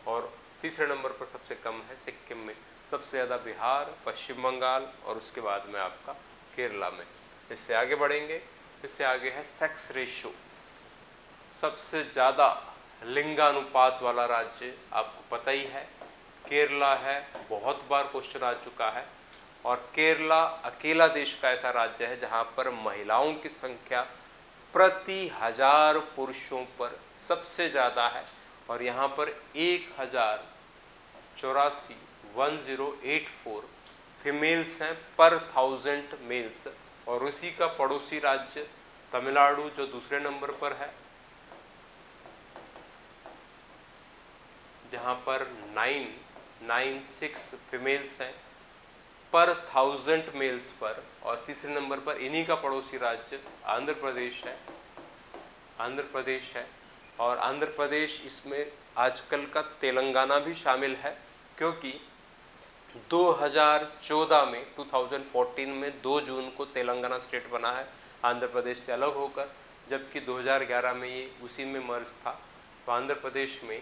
और तीसरे नंबर पर सबसे कम है सिक्किम में। सबसे ज़्यादा बिहार, पश्चिम बंगाल और उसके बाद में आपका केरला में। इससे आगे बढ़ेंगे, इससे आगे है सेक्स रेशियो। सबसे ज़्यादा लिंगानुपात वाला राज्य आपको पता ही है केरला है, बहुत बार क्वेश्चन आ चुका है। और केरला अकेला देश का ऐसा राज्य है जहां पर महिलाओं की संख्या प्रति 1000 पुरुषों पर सबसे ज़्यादा है। और यहाँ पर 1084 फीमेल्स हैं पर 1000 मेल्स। और उसी का पड़ोसी राज्य तमिलनाडु जो दूसरे नंबर पर है, जहाँ पर 996 फीमेल्स हैं पर 1000 मेल्स पर। और तीसरे नंबर पर इन्हीं का पड़ोसी राज्य आंध्र प्रदेश है। आंध्र प्रदेश है और आंध्र प्रदेश इसमें आजकल का तेलंगाना भी शामिल है, क्योंकि 2014 में 2014 में 2 जून को तेलंगाना स्टेट बना है आंध्र प्रदेश से अलग होकर, जबकि 2011 में ये उसी में मर्ज था। तो आंध्र प्रदेश में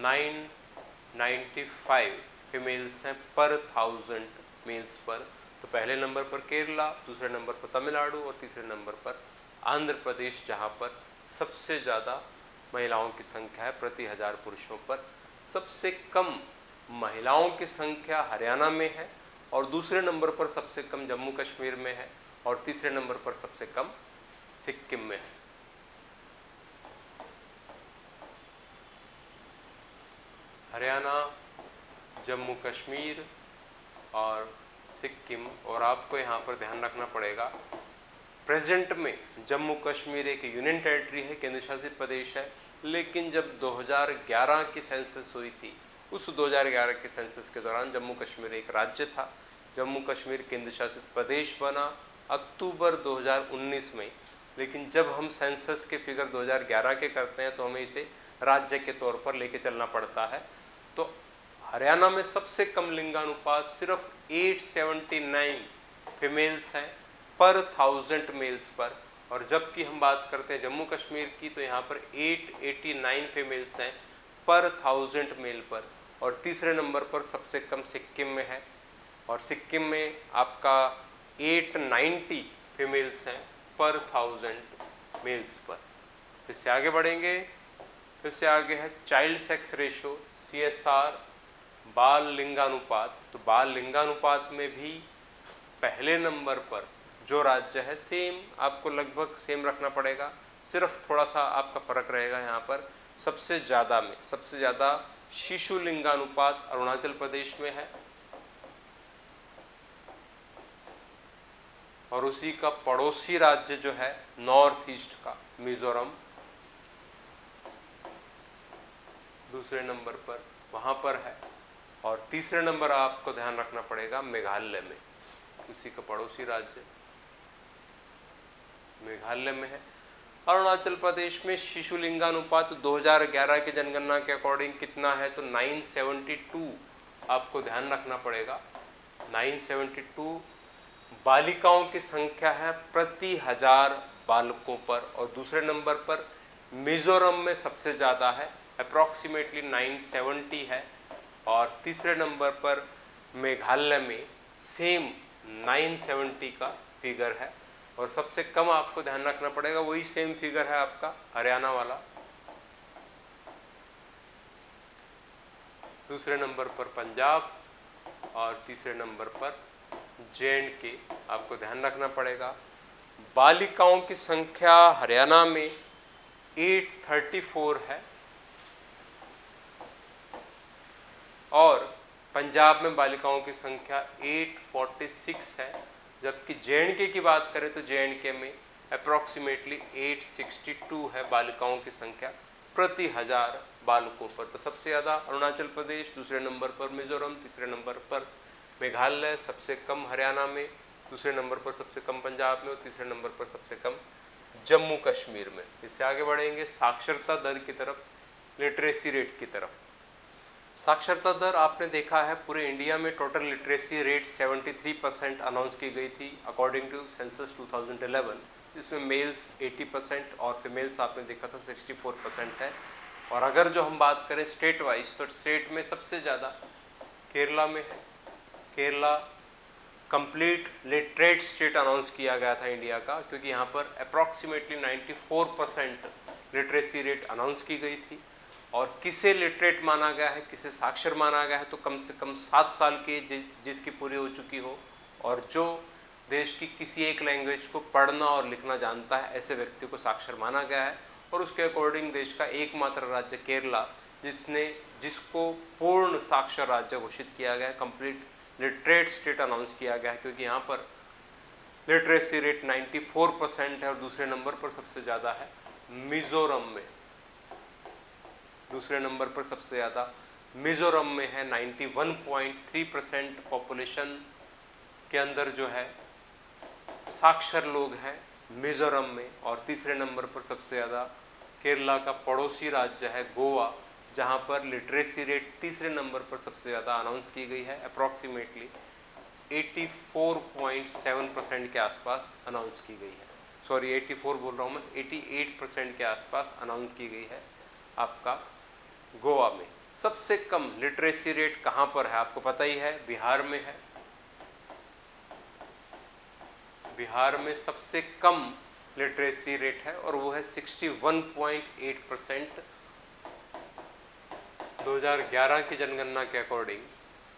995 फीमेल्स हैं पर 1000 मेल्स पर। तो पहले नंबर पर केरला, दूसरे नंबर पर तमिलनाडु और तीसरे नंबर पर आंध्र प्रदेश, जहां पर सबसे ज़्यादा महिलाओं की संख्या है प्रति 1000 पुरुषों पर। सबसे कम महिलाओं की संख्या हरियाणा में है और दूसरे नंबर पर सबसे कम जम्मू कश्मीर में है और तीसरे नंबर पर सबसे कम सिक्किम में है। हरियाणा, जम्मू कश्मीर और सिक्किम। और आपको यहाँ पर ध्यान रखना पड़ेगा प्रेजेंट में जम्मू कश्मीर एक यूनियन टेरिटरी है, केंद्र शासित प्रदेश है। लेकिन जब 2011 की सेंसस हुई थी, उस 2011 के सेंसस के दौरान जम्मू कश्मीर एक राज्य था। जम्मू कश्मीर केंद्र शासित प्रदेश बना अक्टूबर 2019 में। लेकिन जब हम सेंसस के फिगर 2011 के करते हैं तो हमें इसे राज्य के तौर पर लेके चलना पड़ता है। तो हरियाणा में सबसे कम लिंगानुपात सिर्फ 879 फीमेल्स हैं पर 1000 मेल्स पर। और जबकि हम बात करते हैं जम्मू कश्मीर की, तो यहाँ पर 889 फीमेल्स हैं पर 1000 मेल पर। और तीसरे नंबर पर सबसे कम सिक्किम में है और सिक्किम में आपका 890 फीमेल्स हैं पर 1000 मेल्स पर। इससे आगे बढ़ेंगे, इससे आगे है चाइल्ड सेक्स रेशो, CSR, बाल लिंगानुपात। तो बाल लिंगानुपात में भी पहले नंबर पर जो राज्य है, सेम आपको लगभग सेम रखना पड़ेगा, सिर्फ थोड़ा सा आपका फर्क रहेगा। यहाँ पर सबसे ज़्यादा शिशु लिंगानुपात अरुणाचल प्रदेश में है और उसी का पड़ोसी राज्य जो है नॉर्थ ईस्ट का मिजोरम दूसरे नंबर पर वहाँ पर है। और तीसरे नंबर आपको ध्यान रखना पड़ेगा मेघालय में, उसी का पड़ोसी राज्य मेघालय में है। अरुणाचल प्रदेश में शिशु लिंगानुपात 2011 की जनगणना के अकॉर्डिंग कितना है, तो 972 आपको ध्यान रखना पड़ेगा। 972 बालिकाओं की संख्या है प्रति 1000 बालकों पर, और दूसरे नंबर पर मिजोरम में सबसे ज़्यादा है, अप्रॉक्सीमेटली 970 है, और तीसरे नंबर पर मेघालय में सेम 970 का फिगर है, और सबसे कम आपको ध्यान रखना पड़ेगा वही सेम फिगर है आपका हरियाणा वाला। दूसरे नंबर पर पंजाब और तीसरे नंबर पर J&K आपको ध्यान रखना पड़ेगा। बालिकाओं की संख्या हरियाणा में 834 है, और पंजाब में बालिकाओं की संख्या 846 है, जबकि J&K की बात करें तो J&K में अप्रॉक्सीमेटली 862 है बालिकाओं की संख्या प्रति 1000 बालकों पर। तो सबसे ज़्यादा अरुणाचल प्रदेश, दूसरे नंबर पर मिजोरम, तीसरे नंबर पर मेघालय, सबसे कम हरियाणा में, दूसरे नंबर पर सबसे कम पंजाब में, और तीसरे नंबर पर सबसे कम जम्मू कश्मीर में। इससे आगे बढ़ेंगे साक्षरता दर की तरफ, लिटरेसी रेट की तरफ। साक्षरता दर आपने देखा है पूरे इंडिया में टोटल लिटरेसी रेट 73% अनाउंस की गई थी अकॉर्डिंग टू सेंसस 2011, जिसमें मेल्स 80% और फीमेल्स आपने देखा था 64% है। और अगर जो हम बात करें स्टेट वाइज, तो स्टेट में सबसे ज़्यादा केरला में है। Kerala complete literate state announce किया गया था इंडिया का, क्योंकि यहाँ पर अप्रॉक्सीमेटली 94% लिटरेसी रेट अनाउंस की गई थी। और किसे लिटरेट माना गया है, किसे साक्षर माना गया है, तो कम से कम 7 साल की जिसकी पूरी हो चुकी हो, और जो देश की किसी एक लैंग्वेज को पढ़ना और लिखना जानता है, ऐसे व्यक्ति को साक्षर माना गया है। और उसके अकॉर्डिंग देश का एकमात्र राज्य केरला, जिसको पूर्ण साक्षर राज्य घोषित किया गया है, कंप्लीट लिटरेट स्टेट अनाउंस किया गया है, क्योंकि यहाँ पर लिटरेसी रेट 94% है। और दूसरे नंबर पर सबसे ज़्यादा है मिजोरम में, दूसरे नंबर पर सबसे ज़्यादा मिजोरम में है। 91.3% पॉपुलेशन के अंदर जो है साक्षर लोग हैं मिजोरम में। और तीसरे नंबर पर सबसे ज़्यादा केरला का पड़ोसी राज्य है गोवा, जहां पर लिटरेसी रेट तीसरे नंबर पर सबसे ज़्यादा अनाउंस की गई है, अप्रॉक्सीमेटली 84.7% के आसपास अनाउंस की गई है। सॉरी 84 बोल रहा हूँ मैं, 88% के आसपास अनाउंस की गई है आपका गोवा में। सबसे कम लिटरेसी रेट कहाँ पर है आपको पता ही है, बिहार में है। बिहार में सबसे कम लिटरेसी रेट है और वो है 61.8% 2011 की जनगणना के अकॉर्डिंग।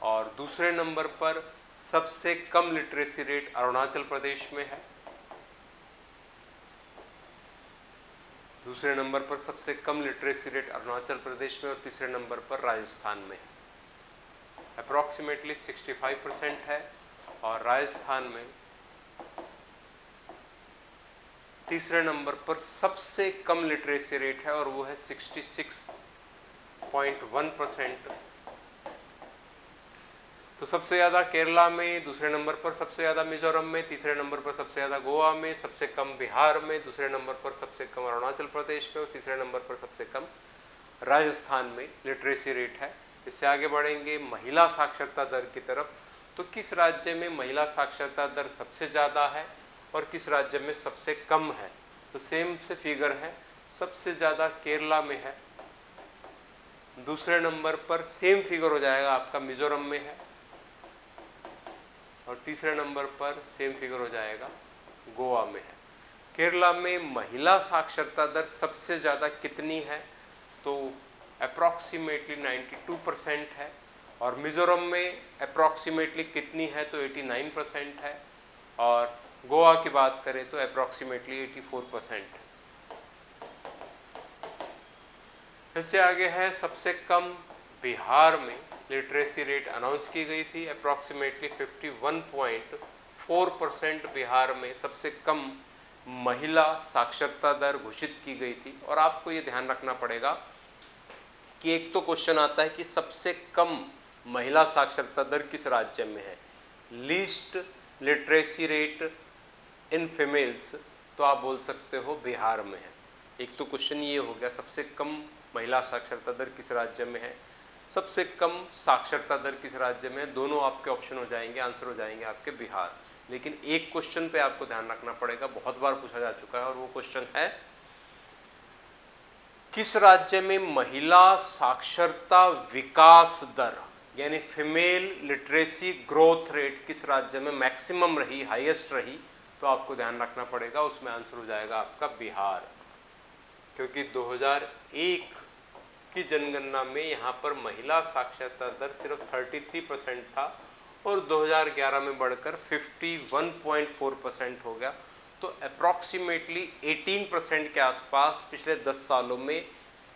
और दूसरे नंबर पर सबसे कम लिटरेसी रेट अरुणाचल प्रदेश में है। दूसरे नंबर पर सबसे कम लिटरेसी रेट अरुणाचल प्रदेश में और तीसरे नंबर पर राजस्थान में है, अप्रॉक्सीमेटली 65% है। और राजस्थान में तीसरे नंबर पर सबसे कम लिटरेसी रेट है और वो है 66.1%। तो सबसे ज़्यादा केरला में, दूसरे नंबर पर सबसे ज़्यादा मिजोरम में, तीसरे नंबर पर सबसे ज़्यादा गोवा में, सबसे कम बिहार में, दूसरे नंबर पर सबसे कम अरुणाचल प्रदेश में और तीसरे नंबर पर सबसे कम राजस्थान में लिटरेसी रेट है। इससे आगे बढ़ेंगे महिला साक्षरता दर की तरफ। तो किस राज्य में महिला साक्षरता दर सबसे ज़्यादा है और किस राज्य में सबसे कम है, तो सेम से फिगर है। सबसे ज़्यादा केरला में है, दूसरे नंबर पर सेम फिगर हो जाएगा आपका मिजोरम में है और तीसरे नंबर पर सेम फिगर हो जाएगा गोवा में है। केरला में महिला साक्षरता दर सबसे ज़्यादा कितनी है, तो अप्रॉक्सीमेटली 92% है। और मिजोरम में अप्रॉक्सीमेटली कितनी है, तो 89% है। और गोवा की बात करें तो अप्रॉक्सीमेटली 84%। इससे आगे है सबसे कम बिहार में लिटरेसी रेट अनाउंस की गई थी, अप्रॉक्सीमेटली 51.4% बिहार में सबसे कम महिला साक्षरता दर घोषित की गई थी। और आपको ये ध्यान रखना पड़ेगा कि एक तो क्वेश्चन आता है कि सबसे कम महिला साक्षरता दर किस राज्य में है? Least literacy rate in females, तो आप बोल सकते हो बिहार में है। एक तो क्वेश्चन ये हो गया, सबसे कम महिला साक्षरता दर किस राज्य में है, सबसे कम साक्षरता दर किस राज्य में है, दोनों आपके ऑप्शन हो जाएंगे, आंसर हो जाएंगे आपके बिहार। लेकिन एक क्वेश्चन पे आपको ध्यान रखना पड़ेगा, बहुत बार पूछा जा चुका है, और वो क्वेश्चन है किस राज्य में महिला साक्षरता विकास दर यानी फीमेल लिटरेसी ग्रोथ रेट किस राज्य में मैक्सिमम रही, हाईएस्ट रही, तो आपको ध्यान रखना पड़ेगा, उसमें आंसर हो जाएगा आपका बिहार। क्योंकि 2001 की जनगणना में यहाँ पर महिला साक्षरता दर सिर्फ 33% था और 2011 में बढ़कर 51.4% हो गया। तो अप्रॉक्सीमेटली 18% के आसपास पिछले 10 सालों में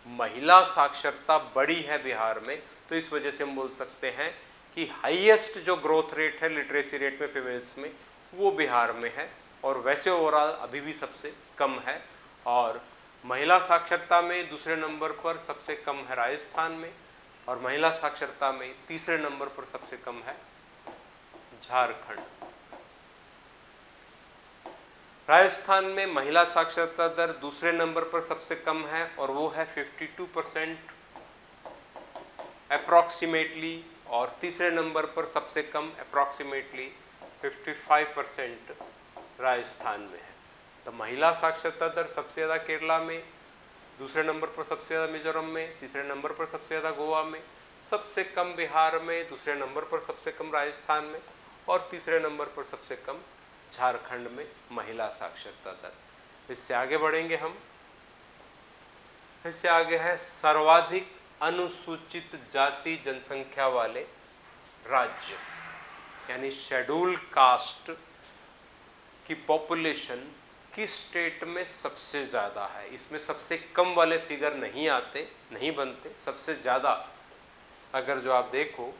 महिला साक्षरता बढ़ी है बिहार में। तो इस वजह से हम बोल सकते हैं कि हाईएस्ट जो ग्रोथ रेट है लिटरेसी रेट में फीमेल्स में वो बिहार में है, और वैसे ओवरऑल अभी भी सबसे कम है। और महिला साक्षरता में दूसरे नंबर पर सबसे कम है राजस्थान में, और महिला साक्षरता में तीसरे नंबर पर सबसे कम है झारखंड। राजस्थान में महिला साक्षरता दर दूसरे नंबर पर सबसे कम है और वो है 52% अप्रॉक्सीमेटली, और तीसरे नंबर पर सबसे कम अप्रॉक्सीमेटली 55% राजस्थान में है। तो महिला साक्षरता दर सबसे ज़्यादा केरला में, दूसरे नंबर पर सबसे ज़्यादा मिजोरम में, तीसरे नंबर पर सबसे ज़्यादा गोवा में, सबसे कम बिहार में, दूसरे नंबर पर सबसे कम राजस्थान में, और तीसरे नंबर पर सबसे कम झारखंड में महिला साक्षरता दर। इससे आगे बढ़ेंगे हम। इससे आगे है सर्वाधिक अनुसूचित जाति जनसंख्या वाले राज्य, यानी शेड्यूल कास्ट की पॉपुलेशन किस स्टेट में सबसे ज़्यादा है। इसमें सबसे कम वाले फिगर नहीं आते, नहीं बनते, सबसे ज़्यादा अगर जो आप देखो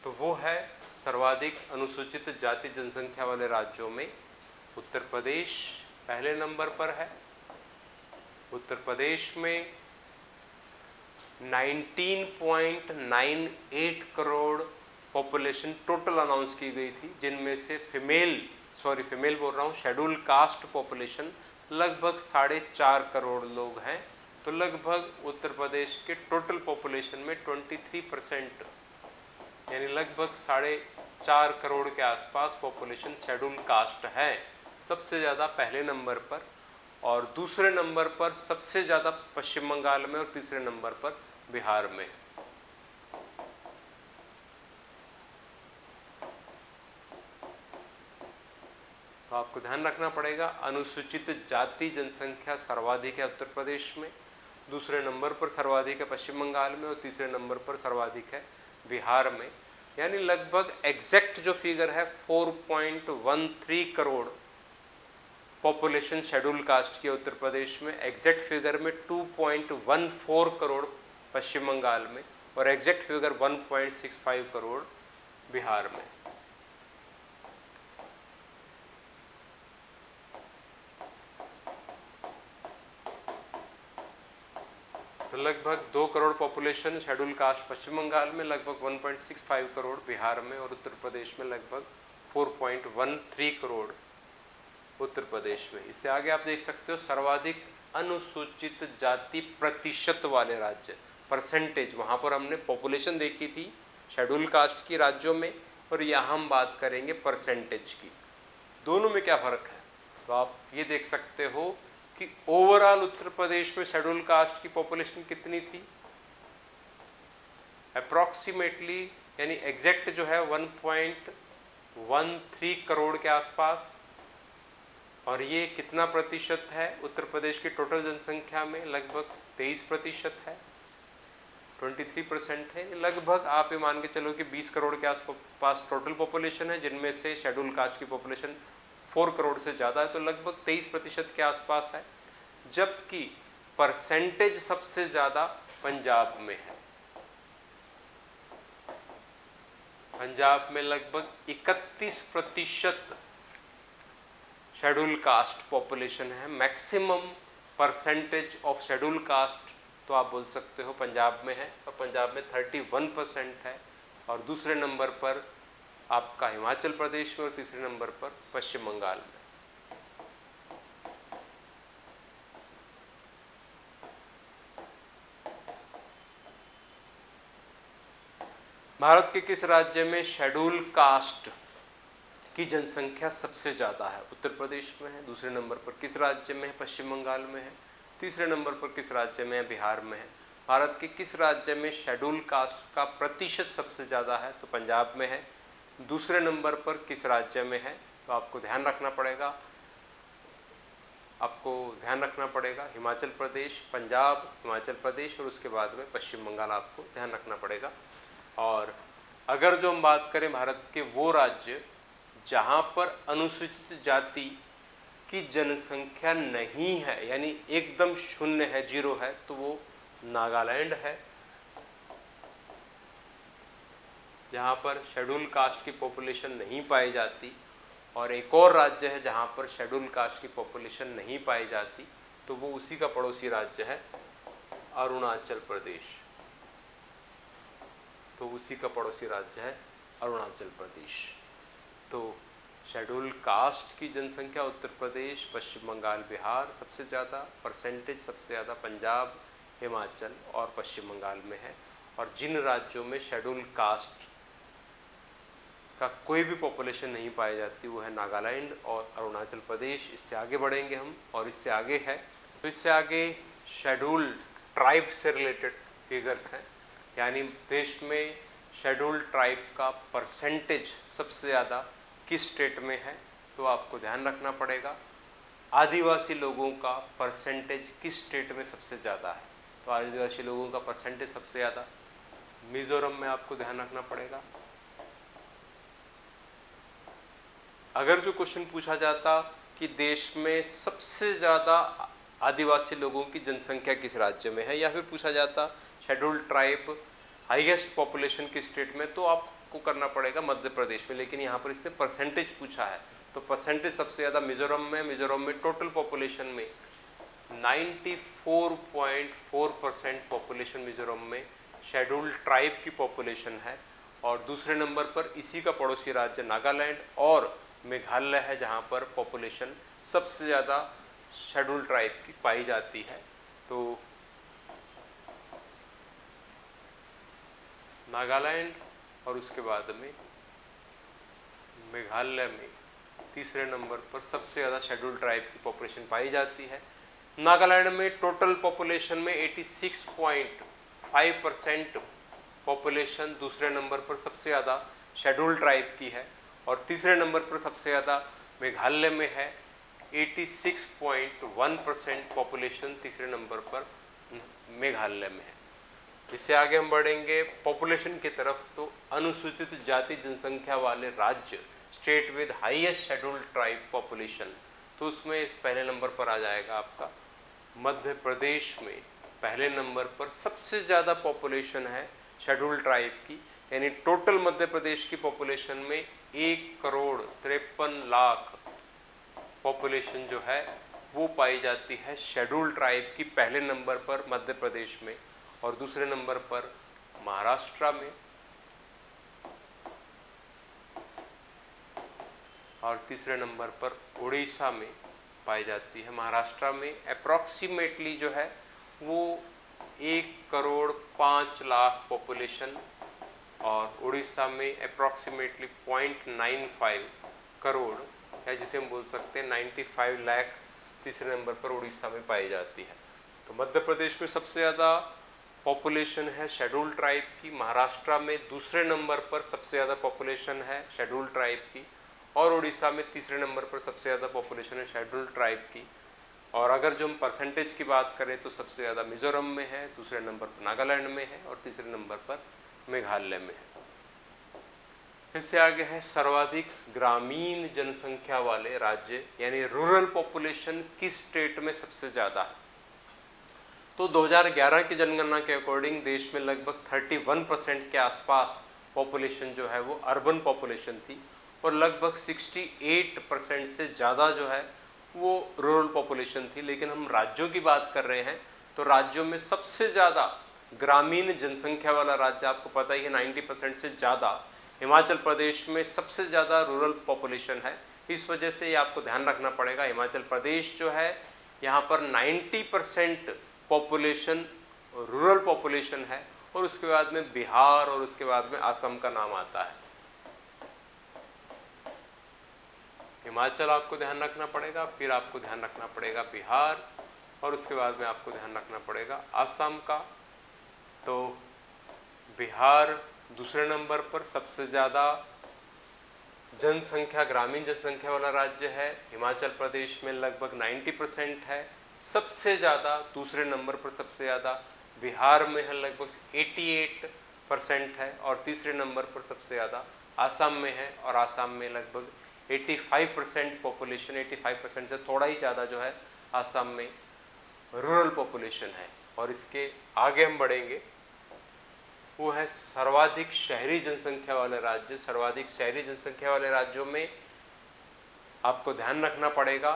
तो वो है सर्वाधिक अनुसूचित जाति जनसंख्या वाले राज्यों में उत्तर प्रदेश पहले नंबर पर है। उत्तर प्रदेश में 19.98 करोड़ पॉपुलेशन टोटल अनाउंस की गई थी, जिनमें से फीमेल बोल रहा हूँ, शेड्यूल कास्ट पॉपुलेशन लगभग 4.5 करोड़ लोग हैं। तो लगभग उत्तर प्रदेश के टोटल पॉपुलेशन में 23% यानी लगभग 4.5 करोड़ के आसपास पॉपुलेशन शेड्यूल कास्ट है, सबसे ज़्यादा पहले नंबर पर। और दूसरे नंबर पर सबसे ज़्यादा पश्चिम बंगाल में और तीसरे नंबर पर बिहार में। तो आपको ध्यान रखना पड़ेगा, अनुसूचित जाति जनसंख्या सर्वाधिक है उत्तर प्रदेश में, दूसरे नंबर पर सर्वाधिक है पश्चिम बंगाल में, और तीसरे नंबर पर सर्वाधिक है बिहार में। यानी लगभग एग्जैक्ट जो फिगर है 4.13 करोड़ पॉपुलेशन शेड्यूल कास्ट की उत्तर प्रदेश में, एग्जैक्ट फिगर में 2.14 करोड़ पश्चिम बंगाल में, और एग्जैक्ट फिगर 1.65 करोड़ बिहार में। तो लगभग 2 करोड़ पॉपुलेशन शेड्यूल कास्ट पश्चिम बंगाल में, लगभग 1.65 करोड़ बिहार में, और उत्तर प्रदेश में लगभग 4.13 करोड़ उत्तर प्रदेश में। इससे आगे आप देख सकते हो सर्वाधिक अनुसूचित जाति प्रतिशत वाले राज्य, परसेंटेज। वहाँ पर हमने पॉपुलेशन देखी थी शेड्यूल कास्ट की राज्यों में, और यहाँ हम बात करेंगे परसेंटेज की। दोनों में क्या फ़र्क है, तो आप ये देख सकते हो कि ओवरऑल उत्तर प्रदेश में शेड्यूल कास्ट की पॉपुलेशन कितनी थी, अप्रॉक्सीमेटली यानी एग्जैक्ट जो है 1.13 करोड़ के आसपास। और ये कितना प्रतिशत है उत्तर प्रदेश की टोटल जनसंख्या में, लगभग 23% है, 23% है। लगभग आप ये मान के चलो कि 20 करोड़ के आसपास टोटल पॉपुलेशन है, जिनमें से शेड्यूल कास्ट की पॉपुलेशन 4 करोड़ से ज़्यादा है, तो लगभग 23% के आसपास है। जबकि परसेंटेज सबसे ज़्यादा पंजाब में है। पंजाब में लगभग 31% शेड्यूल कास्ट पॉपुलेशन है। Maximum percentage of schedule caste तो आप बोल सकते हो पंजाब में है, और पंजाब में 31% है। और दूसरे नंबर पर आपका हिमाचल प्रदेश में और तीसरे नंबर पर पश्चिम बंगाल में। भारत के किस राज्य में शेड्यूल कास्ट की जनसंख्या सबसे ज़्यादा है? उत्तर प्रदेश में है। दूसरे नंबर पर किस राज्य में है? पश्चिम बंगाल में है। तीसरे नंबर पर किस राज्य में है? बिहार में है। भारत के किस राज्य में शेड्यूल कास्ट का प्रतिशत सबसे ज़्यादा है? तो पंजाब में है। दूसरे नंबर पर किस राज्य में है? तो आपको ध्यान रखना पड़ेगा हिमाचल प्रदेश, पंजाब, हिमाचल प्रदेश और उसके बाद में पश्चिम बंगाल आपको ध्यान रखना पड़ेगा। और अगर जो हम बात करें भारत के वो राज्य जहाँ पर अनुसूचित जाति की जनसंख्या नहीं है, यानी एकदम शून्य है, जीरो है, तो वो नागालैंड है, जहाँ पर शेड्यूल कास्ट की पॉपुलेशन नहीं पाई जाती। और एक और राज्य है जहाँ पर शेड्यूल कास्ट की पॉपुलेशन नहीं पाई जाती, तो वो उसी का पड़ोसी राज्य है अरुणाचल प्रदेश। तो उसी का पड़ोसी राज्य है अरुणाचल प्रदेश। तो शेड्यूल कास्ट की जनसंख्या उत्तर प्रदेश, पश्चिम बंगाल, बिहार सबसे ज़्यादा, परसेंटेज सबसे ज़्यादा पंजाब, हिमाचल और पश्चिम बंगाल में है। और जिन राज्यों में शेड्यूल कास्ट का कोई भी पॉपुलेशन नहीं पाई जाती वो है नागालैंड और अरुणाचल प्रदेश। इससे आगे बढ़ेंगे हम, और इससे आगे है, तो इससे आगे शेड्यूल ट्राइब से रिलेटेड फिगर्स हैं, यानी देश में शेड्यूल ट्राइब का परसेंटेज सबसे ज़्यादा किस स्टेट में है? तो आपको ध्यान रखना पड़ेगा आदिवासी लोगों का परसेंटेज किस स्टेट में सबसे ज़्यादा है? तो आदिवासी लोगों का परसेंटेज सबसे ज़्यादा मिजोरम में आपको ध्यान रखना पड़ेगा। अगर जो क्वेश्चन पूछा जाता कि देश में सबसे ज़्यादा आदिवासी लोगों की जनसंख्या किस राज्य में है, या फिर पूछा जाता शेड्यूल ट्राइब हाईएस्ट पॉपुलेशन किस स्टेट में, तो आपको करना पड़ेगा मध्य प्रदेश में। लेकिन यहाँ पर इसने परसेंटेज पूछा है, तो परसेंटेज सबसे ज़्यादा मिजोरम में। मिजोरम में टोटल पॉपुलेशन में 94.4% पॉपुलेशन मिजोरम में शेड्यूल ट्राइब की पॉपुलेशन है। और दूसरे नंबर पर इसी का पड़ोसी राज्य नागालैंड और मेघालय है, जहाँ पर पॉपुलेशन सबसे ज़्यादा शेड्यूल ट्राइब की पाई जाती है। तो नागालैंड और उसके बाद में मेघालय में तीसरे नंबर पर सबसे ज़्यादा शेड्यूल ट्राइब की पॉपुलेशन पाई जाती है। नागालैंड में टोटल पॉपुलेशन में 86.5% पॉपुलेशन दूसरे नंबर पर सबसे ज़्यादा शेड्यूल ट्राइब की है। और तीसरे नंबर पर सबसे ज़्यादा मेघालय में है, 86.1% पॉपुलेशन तीसरे नंबर पर मेघालय में है। इससे आगे हम बढ़ेंगे पॉपुलेशन की तरफ, तो अनुसूचित जाति जनसंख्या वाले राज्य, state with highest schedule tribe population, तो उसमें पहले नंबर पर आ जाएगा आपका मध्य प्रदेश में। पहले नंबर पर सबसे ज़्यादा पॉपुलेशन है शेड्यूल ट्राइब की, यानी टोटल मध्य प्रदेश की पॉपुलेशन में 1,53,00,000 पॉपुलेशन जो है वो पाई जाती है शेड्यूल ट्राइब की पहले नंबर पर मध्य प्रदेश में। और दूसरे नंबर पर महाराष्ट्र में और तीसरे नंबर पर उड़ीसा में पाई जाती है। महाराष्ट्र में अप्रॉक्सीमेटली जो है वो 1,05,00,000 पॉपुलेशन, और उड़ीसा में अप्रॉक्सीमेटली 0.95 करोड़ या जिसे हम बोल सकते हैं 95 लाख तीसरे नंबर पर उड़ीसा में पाई जाती है। तो मध्य प्रदेश में सबसे ज़्यादा पॉपुलेशन है शेड्यूल ट्राइब की, महाराष्ट्र में दूसरे नंबर पर सबसे ज़्यादा पॉपुलेशन है शेड्यूल ट्राइब की, और उड़ीसा में तीसरे नंबर पर सबसे ज़्यादा पॉपुलेशन है शेड्यूल ट्राइब की। और अगर जो हम परसेंटेज की बात करें तो सबसे ज़्यादा मिजोरम में है, दूसरे नंबर पर नागालैंड में है और तीसरे नंबर पर मेघालय में है। इससे आगे है सर्वाधिक ग्रामीण जनसंख्या वाले राज्य, यानी रूरल पॉपुलेशन किस स्टेट में सबसे ज़्यादा है। तो 2011 की जनगणना के अकॉर्डिंग देश में लगभग 31% के आसपास पॉपुलेशन जो है वो अर्बन पॉपुलेशन थी, और लगभग 68% से ज़्यादा जो है वो रूरल पॉपुलेशन थी। लेकिन हम राज्यों की बात कर रहे हैं, तो राज्यों में सबसे ज़्यादा ग्रामीण जनसंख्या वाला राज्य, आपको पता ही है 90% से ज़्यादा हिमाचल प्रदेश में सबसे ज़्यादा रूरल पॉपुलेशन है। इस वजह से ये आपको ध्यान रखना पड़ेगा, हिमाचल प्रदेश जो है यहाँ पर 90% पॉपुलेशन रूरल पॉपुलेशन है, और उसके बाद में बिहार और उसके बाद में असम का नाम आता है। हिमाचल आपको ध्यान रखना पड़ेगा, फिर आपको ध्यान रखना पड़ेगा बिहार, और उसके बाद में आपको ध्यान रखना पड़ेगा असम का। तो बिहार दूसरे नंबर पर सबसे ज़्यादा जनसंख्या, ग्रामीण जनसंख्या वाला राज्य है। हिमाचल प्रदेश में लगभग 90% है, सबसे ज़्यादा दूसरे नंबर पर सबसे ज़्यादा बिहार में है, लगभग 88% है, और तीसरे नंबर पर सबसे ज़्यादा आसाम में है, और आसाम में लगभग 85% पॉपुलेशन, 85% से थोड़ा ही ज़्यादा जो है आसाम में रूरल पॉपुलेशन है। और इसके आगे हम बढ़ेंगे, वो है सर्वाधिक शहरी जनसंख्या वाले राज्य। सर्वाधिक शहरी जनसंख्या वाले राज्यों में आपको ध्यान रखना पड़ेगा,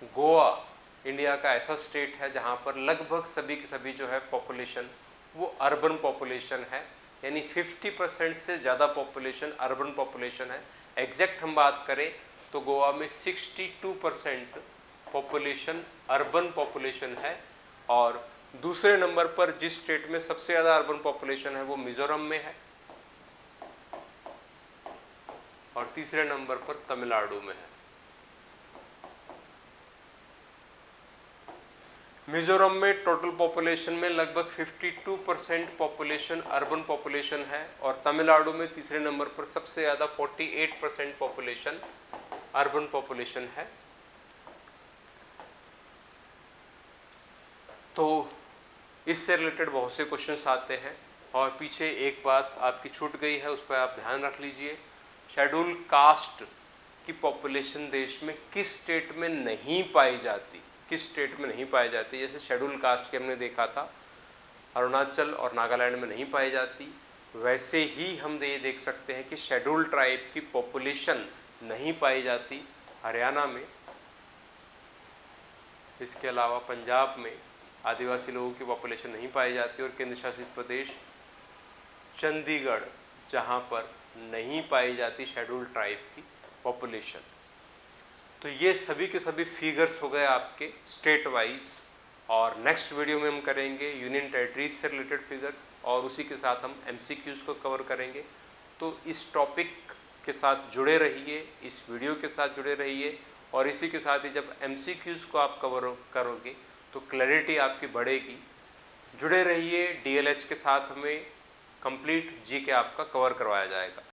गोवा इंडिया का ऐसा स्टेट है जहाँ पर लगभग सभी की सभी जो है पॉपुलेशन वो अर्बन पॉपुलेशन है, यानी 50% से ज़्यादा पॉपुलेशन अर्बन पॉपुलेशन है। एग्जैक्ट हम बात करें तो गोवा में 62% पॉपुलेशन अर्बन पॉपुलेशन है, और दूसरे नंबर पर जिस स्टेट में सबसे ज़्यादा अर्बन पॉपुलेशन है वो मिजोरम में है, और तीसरे नंबर पर तमिलनाडु में है। मिजोरम में टोटल पॉपुलेशन में लगभग 52% पॉपुलेशन अर्बन पॉपुलेशन है, और तमिलनाडु में तीसरे नंबर पर सबसे ज़्यादा 48% पॉपुलेशन अर्बन पॉपुलेशन है। तो इससे रिलेटेड बहुत से क्वेश्चंस आते हैं, और पीछे एक बात आपकी छूट गई है, उस पर आप ध्यान रख लीजिए। शेड्यूल कास्ट की पॉपुलेशन देश में किस स्टेट में नहीं पाई जाती, किस स्टेट में नहीं पाई जाती। जैसे शेड्यूल कास्ट के हमने देखा था अरुणाचल और नागालैंड में नहीं पाई जाती, वैसे ही हम ये देख सकते हैं कि शेड्यूल ट्राइब की पॉपुलेशन नहीं पाई जाती हरियाणा में। इसके अलावा पंजाब में आदिवासी लोगों की पॉपुलेशन नहीं पाई जाती, और केंद्र शासित प्रदेश चंडीगढ़ जहां पर नहीं पाई जाती शेड्यूल ट्राइब की पॉपुलेशन। तो ये सभी के सभी फिगर्स हो गए आपके स्टेट वाइज, और नेक्स्ट वीडियो में हम करेंगे यूनियन टेरिटरीज से रिलेटेड फिगर्स, और उसी के साथ हम MCQs को कवर करेंगे। तो इस टॉपिक के साथ जुड़े रहिए, इस वीडियो के साथ जुड़े रहिए, और इसी के साथ ही जब MCQs को आप कवर करोगे तो क्लैरिटी आपकी बढ़ेगी। जुड़े रहिए, DLH के साथ में कंप्लीट GK आपका कवर करवाया जाएगा।